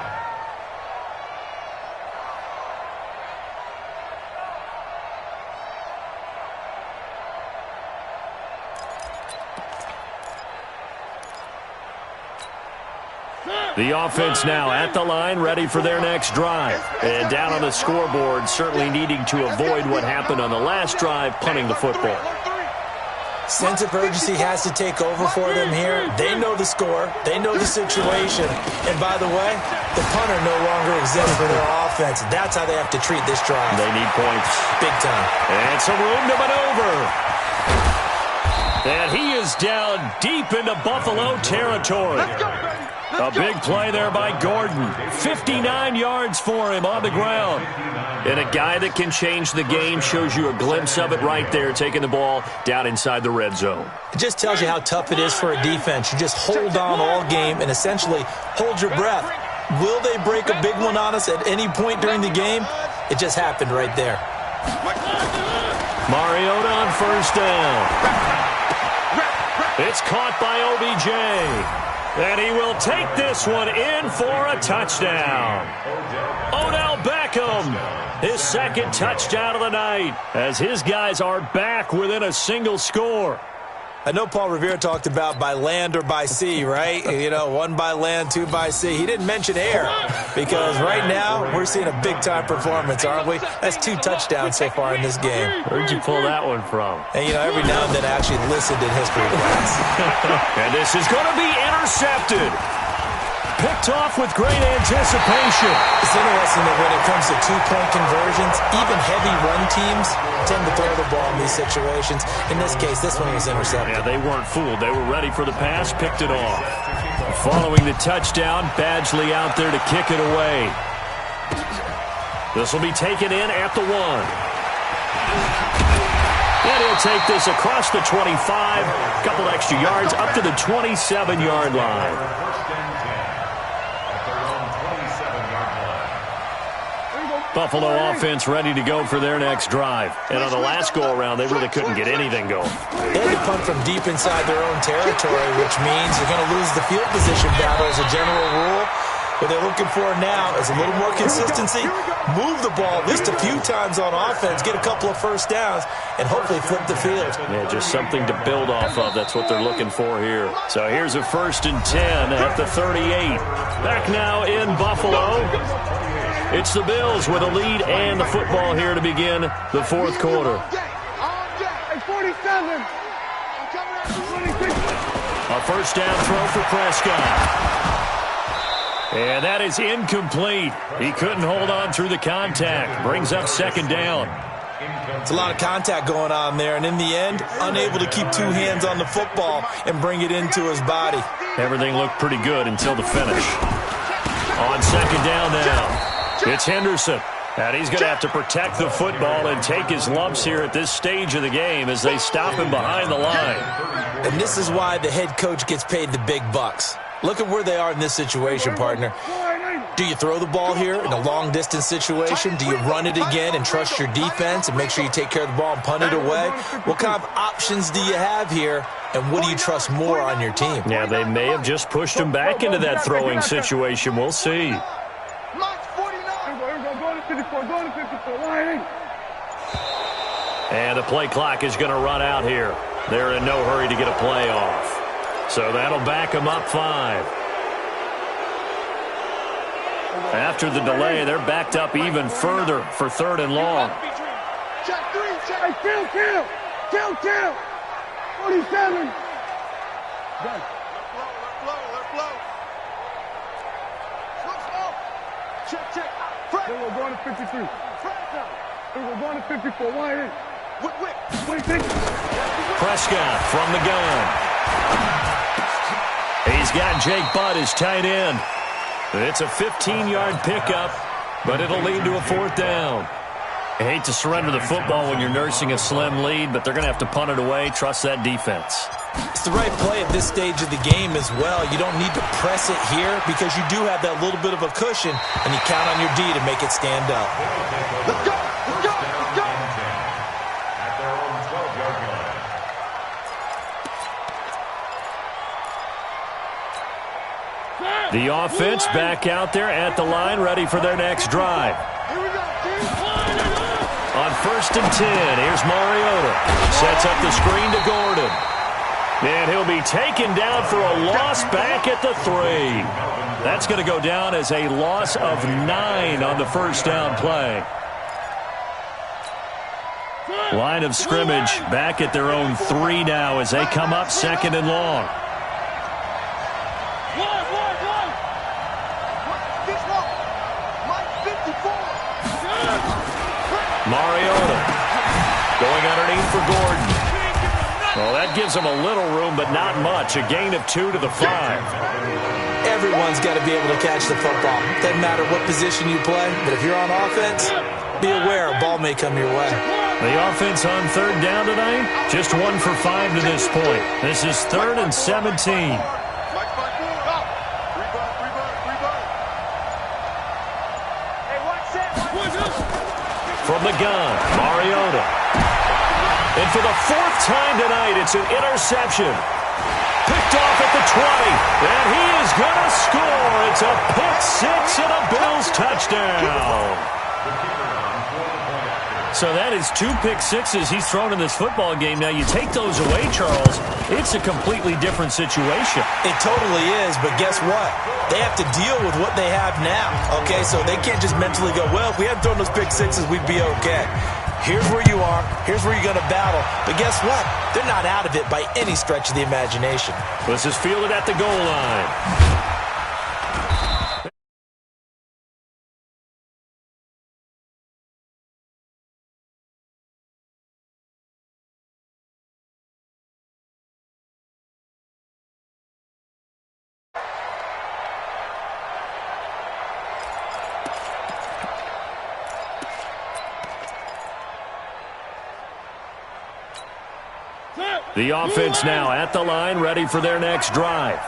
The offense now at the line, ready for their next drive. And down on the scoreboard, certainly needing to avoid what happened on the last drive, punting the football. Sense of urgency has to take over for them here. They know the score. They know the situation. And by the way, the punter no longer exists for their offense. That's how they have to treat this drive. They need points. Big time. And some room to maneuver. And he is down deep into Buffalo territory. A big play there by Gordon. 59 yards for him on the ground. And a guy that can change the game, shows you a glimpse of it right there, taking the ball down inside the red zone. It just tells you how tough it is for a defense. You just hold on all game and essentially hold your breath. Will they break a big one on us at any point during the game? It just happened right there. Mariota on first down. It's caught by OBJ. And he will take this one in for a touchdown. Odell Beckham, his 2nd touchdown of the night, as his guys are back within a single score. I know Paul Revere talked about by land or by sea, right? You know, 1 by land, 2 by sea. He didn't mention air because right now we're seeing a big-time performance, aren't we? That's 2 touchdowns so far in this game. Where'd you pull that one from? And, you know, every now and then I actually listened in history class. And this is going to be intercepted. Picked off with great anticipation. It's interesting that when it comes to 2-point conversions, even heavy run teams tend to throw the ball in these situations. In this case, this one was intercepted. Yeah, they weren't fooled. They were ready for the pass, picked it off. Following the touchdown, Badgley out there to kick it away. This will be taken in at the 1. And he'll take this across the 25, a couple extra yards, up to the 27-yard line. Buffalo offense ready to go for their next drive. And on the last go-around, they really couldn't get anything going. They had to punt from deep inside their own territory, which means you're going to lose the field position battle as a general rule. What they're looking for now is a little more consistency, move the ball at least a few times on offense, get a couple of first downs, and hopefully flip the field. Yeah, just something to build off of. That's what they're looking for here. So here's a 1st and 10 at the 38. Back now in Buffalo. It's the Bills with a lead and the football here to begin the 4th quarter. A first down throw for Prescott. And that is incomplete. He couldn't hold on through the contact. Brings up 2nd down. It's a lot of contact going on there, and in the end, unable to keep 2 hands on the football and bring it into his body. Everything looked pretty good until the finish. On 2nd down now, it's Henderson. And he's going to have to protect the football and take his lumps here at this stage of the game as they stop him behind the line. And this is why the head coach gets paid the big bucks. Look at where they are in this situation, partner. Do you throw the ball here in a long-distance situation? Do you run it again and trust your defense and make sure you take care of the ball and punt it away? What kind of options do you have here, and what do you trust more on your team? Yeah, they may have just pushed him back into that throwing situation. We'll see. And the play clock is going to run out here. They're in no hurry to get a play off. So that'll back them up 5. After the delay, they're backed up even further for 3rd and long. Check 3, check. Hey, kill. 47. Let flow. Slow. Check. Fred. Then we're going to 53. Then we're going to 54. Wide in. Whip. Prescott from the gun. He's got Jake Butt as tight end. It's a 15-yard pickup, but it'll lead to a 4th down. I hate to surrender the football when you're nursing a slim lead, but they're going to have to punt it away. Trust that defense. It's the right play at this stage of the game as well. You don't need to press it here because you do have that little bit of a cushion, and you count on your D to make it stand up. Let's go. At their own 12-yard line. The offense back out there at the line, ready for their next drive. Here we go. On 1st and 10, here's Mariota. Sets up the screen to Gordon. And he'll be taken down for a loss back at the 3. That's going to go down as a loss of 9 on the 1st down play. Line of scrimmage back at their own 3 now as they come up 2nd and long. Mariota going underneath for Gordon. Well, that gives him a little room, but not much. A gain of 2 to the 5. Everyone's got to be able to catch the football. Doesn't matter what position you play, but if you're on offense, be aware a ball may come your way. The offense on 3rd down tonight, just 1 for 5 to this point. This is 3rd and 17. From the gun, Mariota. And for the 4th time tonight, it's an interception. Picked off at the 20. And he is going to score. It's a pick 6 and a Bills touchdown. So that is 2 pick 6s he's thrown in this football game. Now, you take those away, Charles, it's a completely different situation. It totally is, but guess what? They have to deal with what they have now, okay? So they can't just mentally go, well, if we hadn't thrown those pick 6s, we'd be okay. Here's where you are. Here's where you're going to battle. But guess what? They're not out of it by any stretch of the imagination. This is fielded at the goal line. The offense now at the line, ready for their next drive.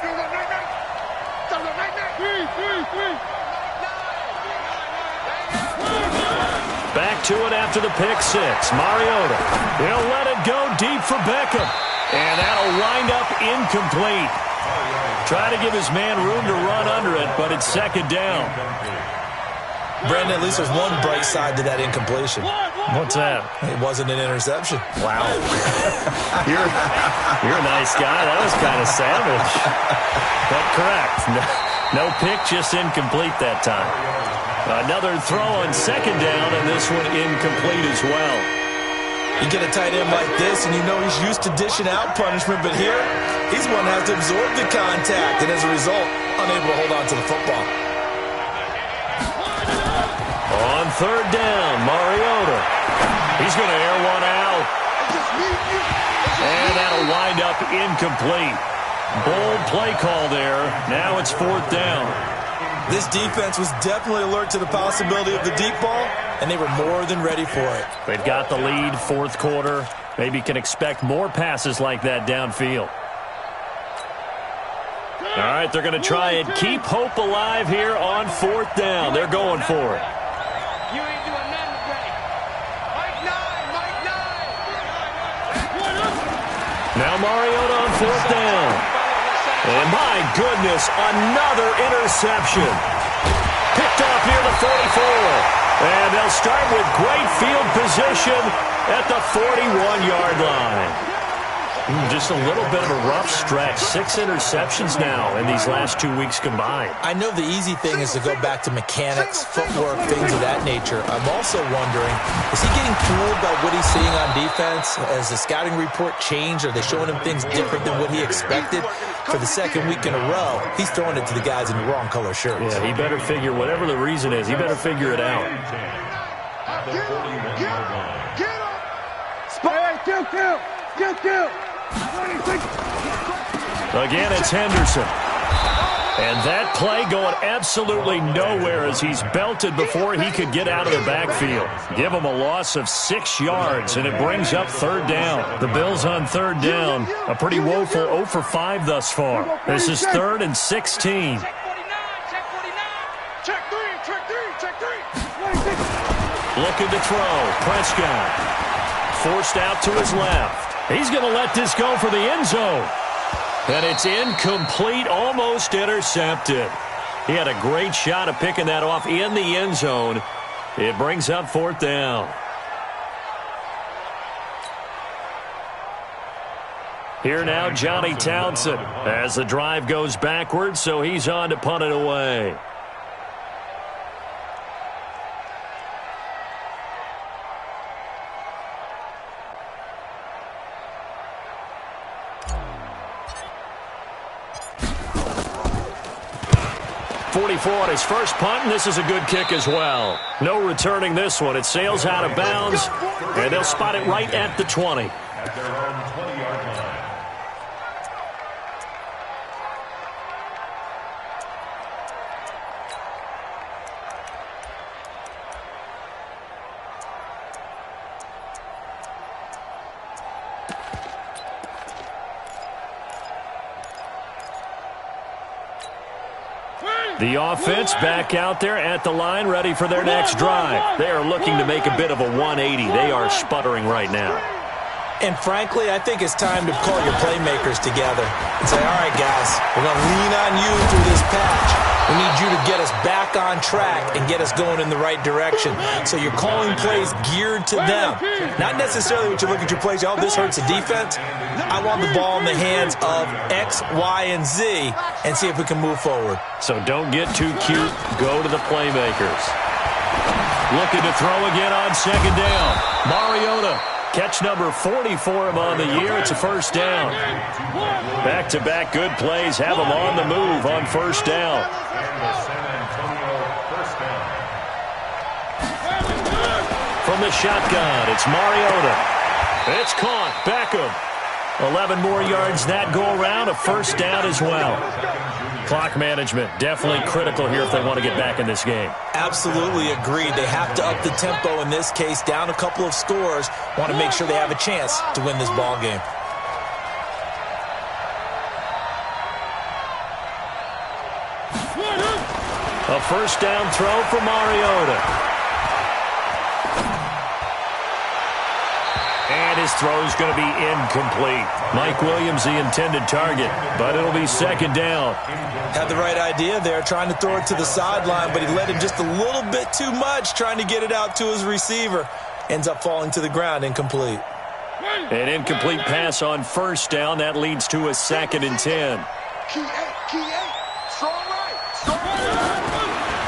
Back to it after the pick 6. Mariota. He'll let it go deep for Beckham. And that'll wind up incomplete. Try to give his man room to run under it, but it's 2nd down. Brandon, at least there's one bright side to that incompletion. What's that? It wasn't an interception. Wow. You're a nice guy. That was kind of savage. But correct. No pick, just incomplete that time. Another throw on 2nd down, and this one incomplete as well. You get a tight end like this, and you know he's used to dishing out punishment, but here, he's one that has to absorb the contact, and as a result, unable to hold on to the football. On 3rd down, Mariota. He's going to air one out. And that'll wind up incomplete. Bold play call there. Now it's 4th down. This defense was definitely alert to the possibility of the deep ball, and they were more than ready for it. They've got the lead, fourth quarter. Maybe can expect more passes like that downfield. All right, they're going to try and keep hope alive here on fourth down. They're going for it. You ain't doing nothing today. Mike 9. Now Mariota on fourth down. And my goodness, another interception. Picked off near the 44. And they'll start with great field position at the 41-yard line. Just a little bit of a rough stretch. 6 interceptions now in these last 2 weeks combined. I know the easy thing is to go back to mechanics, footwork, things of that nature. I'm also wondering, is he getting fooled by what he's seeing on defense? Has the scouting report changed? Are they showing him things different than what he expected? For the second week in a row, he's throwing it to the guys in the wrong color shirts. Yeah, he better figure, whatever the reason is, he better figure it out. Again, it's Henderson. And that play going absolutely nowhere as he's belted before he could get out of the backfield. Give him a loss of 6 yards, and it brings up third down. The Bills on third down, a pretty woeful 0 for 5 thus far. This is 3rd and 16. Check 49. Check 49. Check three. Looking to throw. Prescott forced out to his left. He's going to let this go for the end zone. And it's incomplete, almost intercepted. He had a great shot at picking that off in the end zone. It brings up fourth down. Here now, Johnny Townsend, as the drive goes backwards, so he's on to punt it away. On his first punt, and this is a good kick as well. No returning this one. It sails out of bounds, and they'll spot it right at the 20. At their own 20-yard line. The offense back out there at the line, ready for their next drive. They are looking to make a bit of a 180. They are sputtering right now. And frankly, I think it's time to call your playmakers together and say, all right, guys, we're going to lean on you through this patch. We need you to get us back on track and get us going in the right direction. So you're calling plays geared to them. Not necessarily what you look at your plays, oh, this hurts the defense. I want the ball in the hands of X, Y, and Z and see if we can move forward. So don't get too cute. Go to the playmakers. Looking to throw again on second down. Mariota. Catch number 40 for him on the year. It's a first down. Back-to-back good plays have him on the move on first down. From the shotgun, it's Mariota. It's caught. Beckham. 11 more yards that go around. A first down as well. Clock management definitely critical here if they want to get back in this game. Absolutely agreed. They have to up the tempo in this case. Down a couple of scores. Want to make sure they have a chance to win this ball game. A first down throw for Mariota. And his throw is going to be incomplete. Mike Williams, the intended target, but it'll be second down. Had the right idea there, trying to throw it to the sideline, but he let him just a little bit too much, trying to get it out to his receiver. Ends up falling to the ground, incomplete. An incomplete pass on first down. That leads to a 2nd and 10. Key eight. Strong right.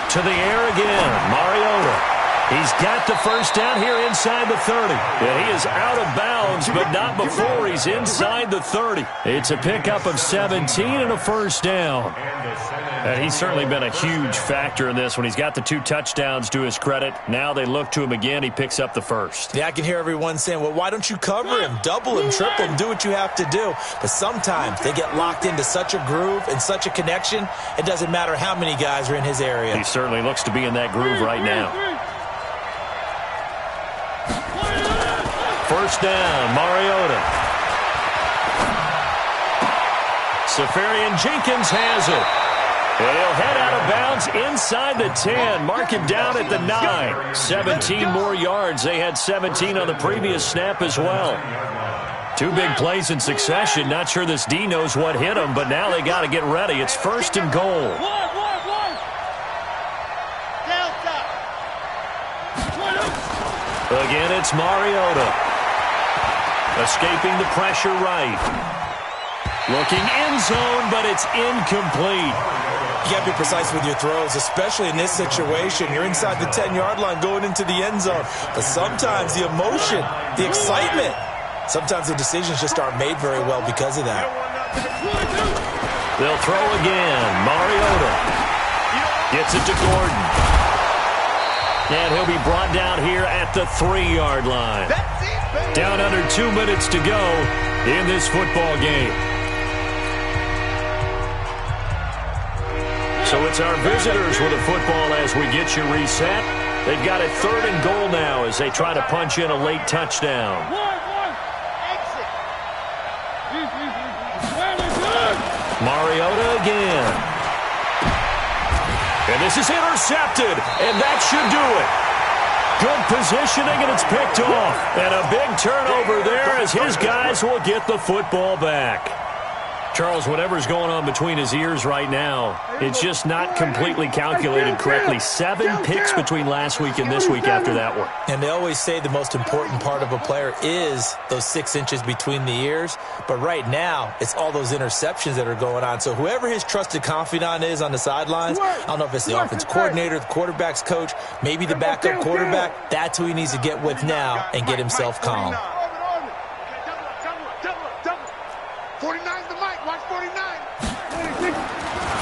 To the air again, Mariota. He's got the first down here inside the 30. And he is out of bounds, but not before he's inside the 30. It's a pickup of 17 and a first down. And he's certainly been a huge factor in this when he's got the 2 touchdowns to his credit. Now they look to him again. He picks up the first. Yeah, I can hear everyone saying, well, why don't you cover him, double him, triple him, do what you have to do. But sometimes they get locked into such a groove and such a connection, it doesn't matter how many guys are in his area. He certainly looks to be in that groove right now. First down, Mariota. Safarian Jenkins has it. And he'll head out of bounds inside the 10. Mark him down at the 9. 17 more yards. They had 17 on the previous snap as well. 2 big plays in succession. Not sure this D knows what hit him, but now they got to get ready. It's first and goal. Again, it's Mariota. Escaping the pressure right. Looking end zone, but it's incomplete. You got to be precise with your throws, especially in this situation. You're inside the 10-yard line going into the end zone. But sometimes the emotion, the excitement, sometimes the decisions just aren't made very well because of that. They'll throw again. Mariota gets it to Gordon. And he'll be brought down here at the 3-yard line. Down under 2 minutes to go in this football game. So it's our visitors with the football as we get you reset. They've got it 3rd and goal now as they try to punch in a late touchdown. Mariota again. And this is intercepted, and that should do it. Good positioning, and it's picked off. And a big turnover there as his guys will get the football back. Charles, whatever's going on between his ears right now, it's just not completely calculated correctly. 7 picks between last week and this week after that one. And they always say the most important part of a player is those 6 inches between the ears. But right now, it's all those interceptions that are going on. So whoever his trusted confidant is on the sidelines, I don't know if it's the offense coordinator, the quarterback's coach, maybe the backup quarterback, that's who he needs to get with now and get himself calm. 49's the mic. Watch 49.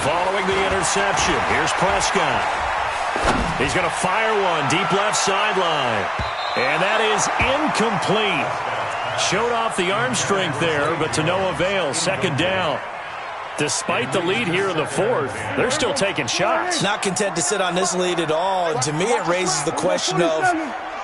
Following the interception, here's Prescott. He's going to fire one deep left sideline. And that is incomplete. Showed off the arm strength there, but to no avail. 2nd down. Despite the lead here in the 4th, they're still taking shots. Not content to sit on this lead at all. And to me, it raises the question of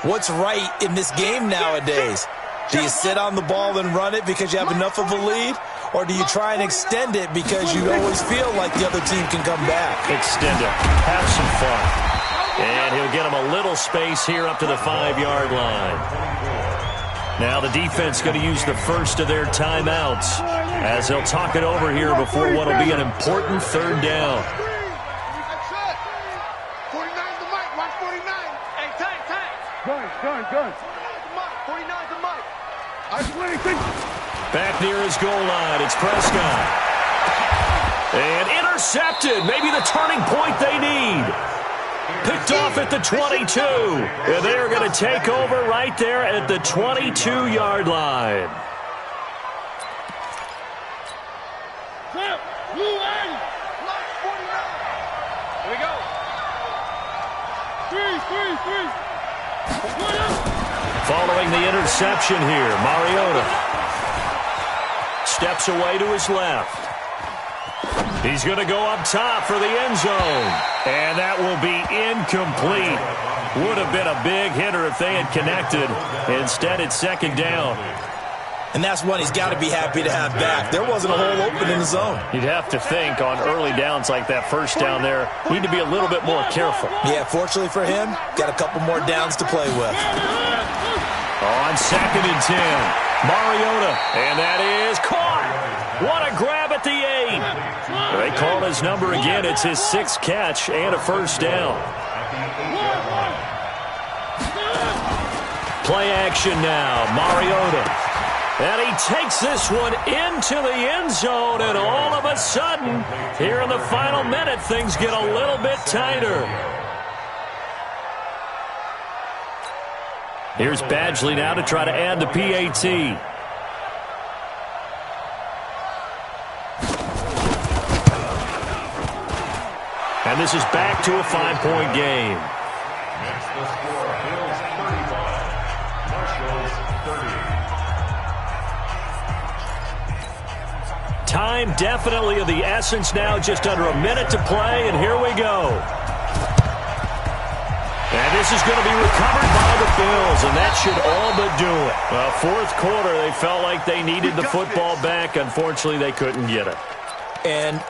what's right in this game nowadays. Do you sit on the ball and run it because you have enough of a lead? Or do you try and extend it because you always feel like the other team can come back? Extend it. Have some fun. And he'll get him a little space here up to the 5-yard line. Now the defense going to use the first of their timeouts as they'll talk it over here before what will be an important 3rd down. 49's the mic. Watch 49. Hey, tank. Gun. 49's the mic. Back near his goal line, it's Prescott. And intercepted, maybe the turning point they need. Picked off at the 22. And they are going to take over right there at the 22-yard line. Here we go. 3. Following the interception here, Mariota steps away to his left. He's going to go up top for the end zone. And that will be incomplete. Would have been a big hitter if they had connected. Instead, it's 2nd down. And that's one he's got to be happy to have back. There wasn't a hole open in the zone. You'd have to think on early downs like that first down there, need to be a little bit more careful. Yeah, fortunately for him, got a couple more downs to play with. On 2nd and 10, Mariota, and that is caught. What a grab at the 8. They call his number again. It's his 6th catch and a first down. Play action now, Mariota. And he takes this one into the end zone, and all of a sudden, here in the final minute, things get a little bit tighter. Here's Badgley now to try to add the PAT. And this is back to a 5-point game. Next, the score, Bills 35, Marshall's 30. Time definitely of the essence now, just under a minute to play, and here we go. And this is going to be recovered by the Bills, and that should all but do it. Well, fourth quarter, they felt like they needed the football back. Unfortunately, they couldn't get it. And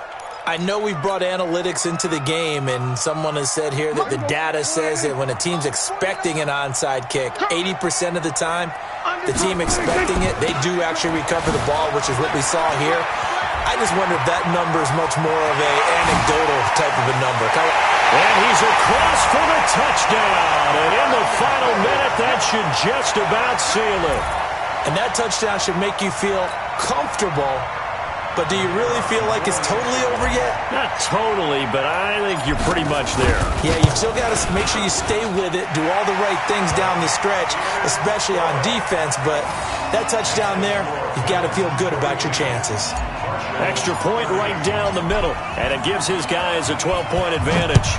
I know we brought analytics into the game, and someone has said here that the data says that when a team's expecting an onside kick, 80% of the time, the team expecting it, they do actually recover the ball, which is what we saw here. I just wonder if that number is much more of an anecdotal type of a number. And he's across for the touchdown. And in the final minute, that should just about seal it. And that touchdown should make you feel comfortable. But do you really feel like it's totally over yet? Not totally, but I think you're pretty much there. Yeah, you've still got to make sure you stay with it, do all the right things down the stretch, especially on defense. But that touchdown there, you've got to feel good about your chances. Extra point right down the middle, and it gives his guys a 12-point advantage.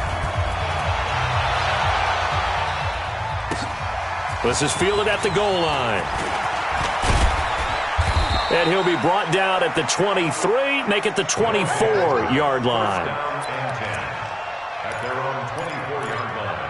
This is fielded at the goal line. And he'll be brought down at the 23, make it the 24-yard line. First down and 10 at their own 24-yard line.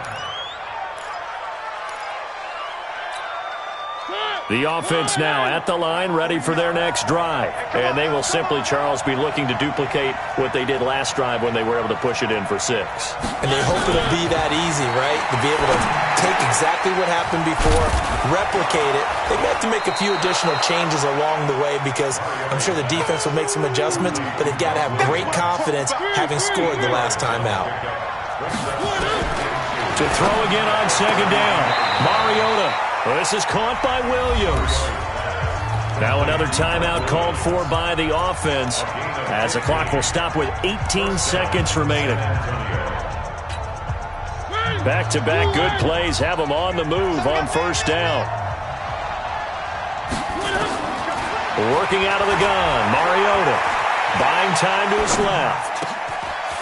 The offense now at the line, ready for their next drive. And they will simply, Charles, be looking to duplicate what they did last drive when they were able to push it in for 6. And they hope it'll be that easy, right? To be able to take exactly what happened before, replicate it. They may have to make a few additional changes along the way because I'm sure the defense will make some adjustments, but they've got to have great confidence having scored the last time out. To throw again on second down. Mariota. Well, this is caught by Williams. Now another timeout called for by the offense as the clock will stop with 18 seconds remaining. Back-to-back good plays have them on the move on first down. Working out of the gun, Mariota buying time to his left.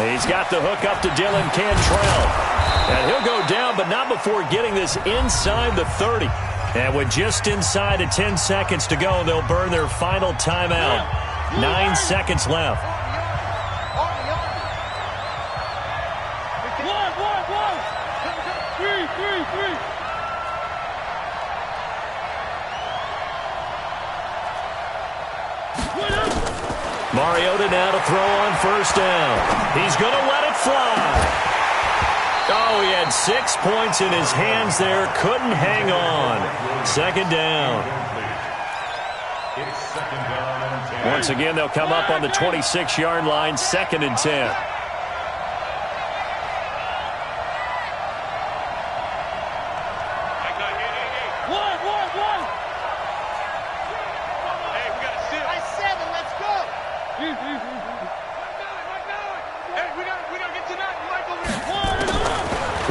He's got the hook up to Dylan Cantrell. And he'll go down, but not before getting this inside the 30. And with just inside of 10 seconds to go, they'll burn their final timeout. 9 seconds left. Mariota now to throw on first down. He's going to let it fly. Oh, he had 6 points in his hands there. Couldn't hang on. Second down. It's second down and 10. Once again, they'll come up on the 26-yard line, 2nd and 10.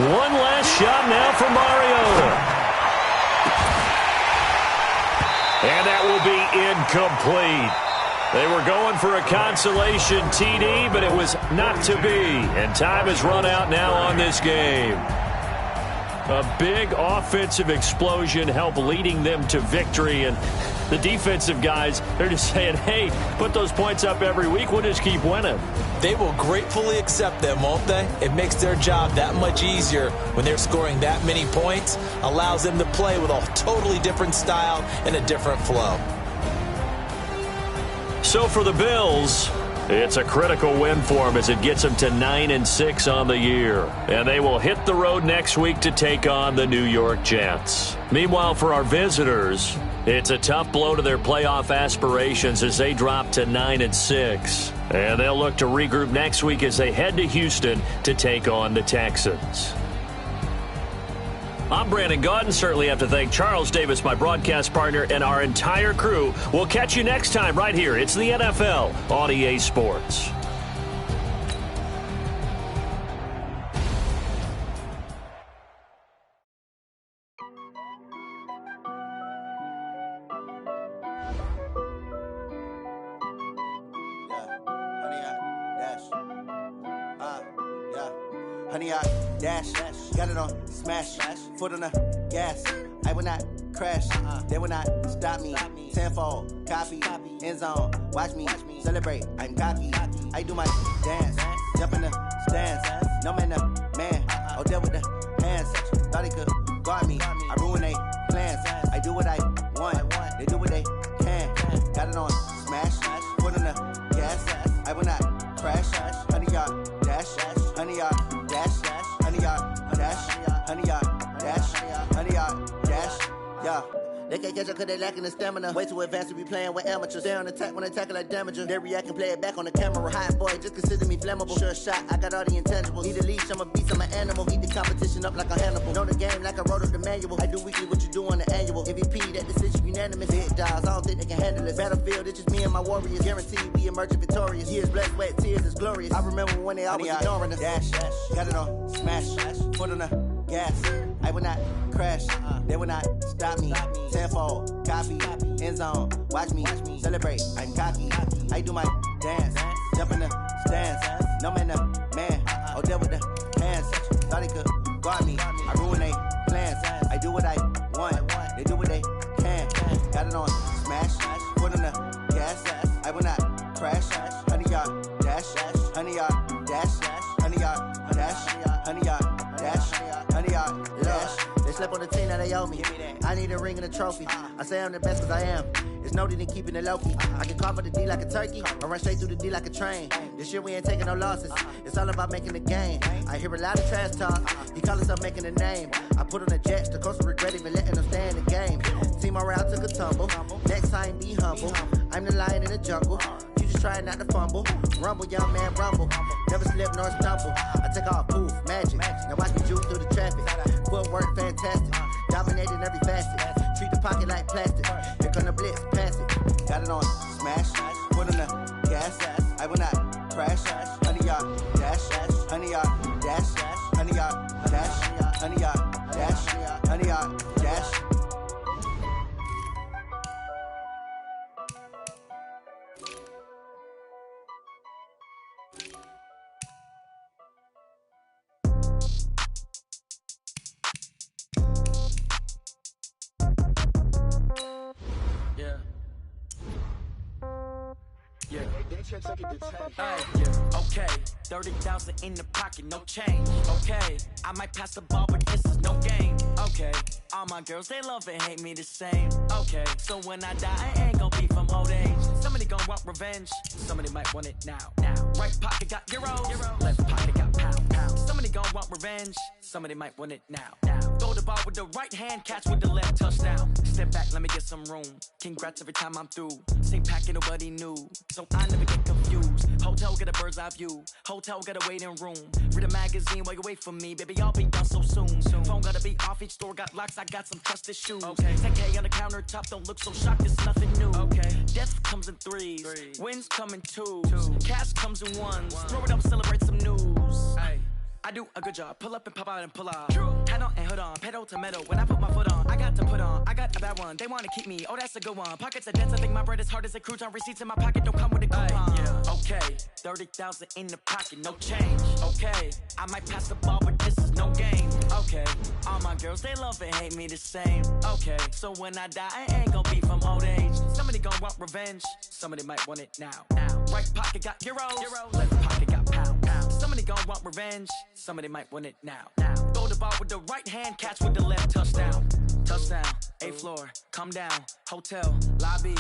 One last shot now for Mariota. And that will be incomplete. They were going for a consolation TD, but it was not to be. And time has run out now on this game. A big offensive explosion helped leading them to victory. And the defensive guys, they're just saying, hey, put those points up every week. We'll just keep winning. They will gratefully accept them, won't they? It makes their job that much easier when they're scoring that many points. Allows them to play with a totally different style and a different flow. So for the Bills, it's a critical win for them as it gets them to 9-6 on the year. And they will hit the road next week to take on the New York Jets. Meanwhile, for our visitors, it's a tough blow to their playoff aspirations as they drop to 9-6. And they'll look to regroup next week as they head to Houston to take on the Texans. I'm Brandon Gaudin. Certainly have to thank Charles Davis, my broadcast partner, and our entire crew. We'll catch you next time right here. It's the NFL on EA Sports. honey, I dash. Got it on smash. Foot on the gas. I will not crash. They will not stop me. Tenfold, copy, end zone. Watch me celebrate. I'm cocky. I do my dance. Jump in the stands. No man, the man. Oh, there with the hands. Thought he could guard me. I ruin they plans. I do what I want. They do what they can. Got it on smash. Foot on the gas. I will not crash. Honey, yard dash. Honey, yard dash. Honey, yard dash. Honey, yard dash. Honey, yard dash. Yeah. They can't catch up cause they lacking the stamina. Way too advanced to be playing with amateurs. They on attack when they tackle like damager. They react and play it back on the camera. Hot boy, just consider me flammable. Sure shot, I got all the intangibles. Need a leash, I'm a beast, I'm an animal. Eat the competition up like a Hannibal. Know the game like I wrote up the manual. I do weekly what you do on the annual. MVP, that decision unanimous. Hit dials, I don't think they can handle it. Battlefield, it's just me and my warriors. Guaranteed we emerging victorious. Years, blood, sweat, tears, it's glorious. I remember when they always ignoring us. Dash, got it on smash. Foot on the gas. I will not crash. They will not stop me. Tenfold, copy, end zone. Watch me celebrate. I'm cocky. I do my dance. Jump in the stands. No man, the man. Oh, there with the hands. Thought he could guard me. I ruin they plans. I do what I want. They do what they can. Got it on smash. Foot on the gas. I will not crash. Honey, yard dash. Honey, yard dash. Honey, yard dash. Honey, yard dash. Honey, yard dash. They slept on the team, now they owe me. I need a ring and a trophy. I say I'm the best cause I am. It's no need in keeping it low-key. I can carve up the D like a turkey, or run straight through the D like a train. This year we ain't taking no losses. It's all about making the game. I hear a lot of trash talk. He call himself making a name. I put on the jets, the coach will regret even letting them stay in the game. Team morale took a tumble. Next time be humble. I'm the lion in the jungle. You just trying not to fumble. Rumble, young man, rumble. Never slip nor stumble. I take off, poof, magic. Now watch me juke through the traffic. Footwork fantastic. Dominating every facet. Treat the pocket like plastic. Here come the blitz, pass it. Got it on smash. Foot on the gas. I will not crash. Honey, yard dash. Honey, yard dash. Honey, yard dash. Honey, yard dash. Honey, yard dash. Okay, 30,000 in the pocket, no change. Okay, I might pass the ball, but this is no game. Okay, all my girls, they love and hate me the same. Okay, so when I die, I ain't gon' be from old age. Somebody gon' want revenge, somebody might want it now. Right pocket got euros, left pocket got pound. Somebody gon' want revenge, somebody might want it now. Throw the ball with the right hand, catch with the left, touchdown. Step back, let me get some room. Congrats every time I'm through. Same packet, nobody knew, so I never get confused. Hotel get a bird's eye view. Hotel get a waiting room. Read a magazine while you wait for me, baby. I'll be done so soon. Phone gotta be off. Each store got locks. I got some trusted shoes. Okay. 10K on the countertop. Don't look so shocked. It's nothing new. Okay. Death comes in threes. Wins come in twos. Cash comes in ones. Throw it up, celebrate some news. Hey. I do a good job. Pull up and pop out and pull off. Hat on and hood on. Pedal to metal. When I put my foot on, I got to put on. I got a bad one. They want to keep me. Oh, that's a good one. Pockets are dense. I think my bread is hard as a crouton. Receipts in my pocket don't come with a coupon. Okay, 30,000 in the pocket, no change. Okay, I might pass the ball, but this is no game. Okay, all my girls, they love and hate me the same. Okay, so when I die, I ain't gon' be from old age. Somebody gon' want revenge. Somebody might want it now. Right pocket got euros. Left pocket got pound. Somebody gon' want revenge. Somebody might want it now. Throw the ball with the right hand, catch with the left, touchdown. Touchdown, 8th floor, come down, hotel, lobby.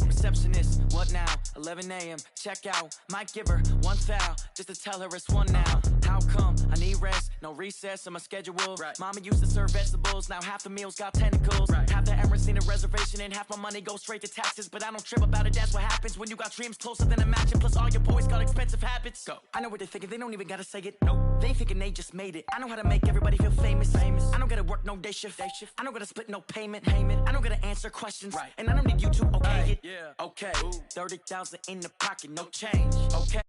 Receptionist, what now? 11 a.m., check out. Might give her one foul, just to tell her it's one now. How come? I need rest, no recess in my schedule. Mama used to serve vegetables, now half the meals got tentacles. Half the Emirates need a reservation and half my money goes straight to taxes. But I don't trip about it, that's what happens when you got dreams closer than a matching. Plus all your boys got expensive habits. Go. I know what they're thinking, they don't even gotta say it. Nope. They thinking they just made it. I know how to make everybody feel famous. I don't gotta work no day shift. I don't gotta split no payment. I don't gotta answer questions. And I don't need you to okay it. Okay, 30,000 in the pocket, no change. Okay.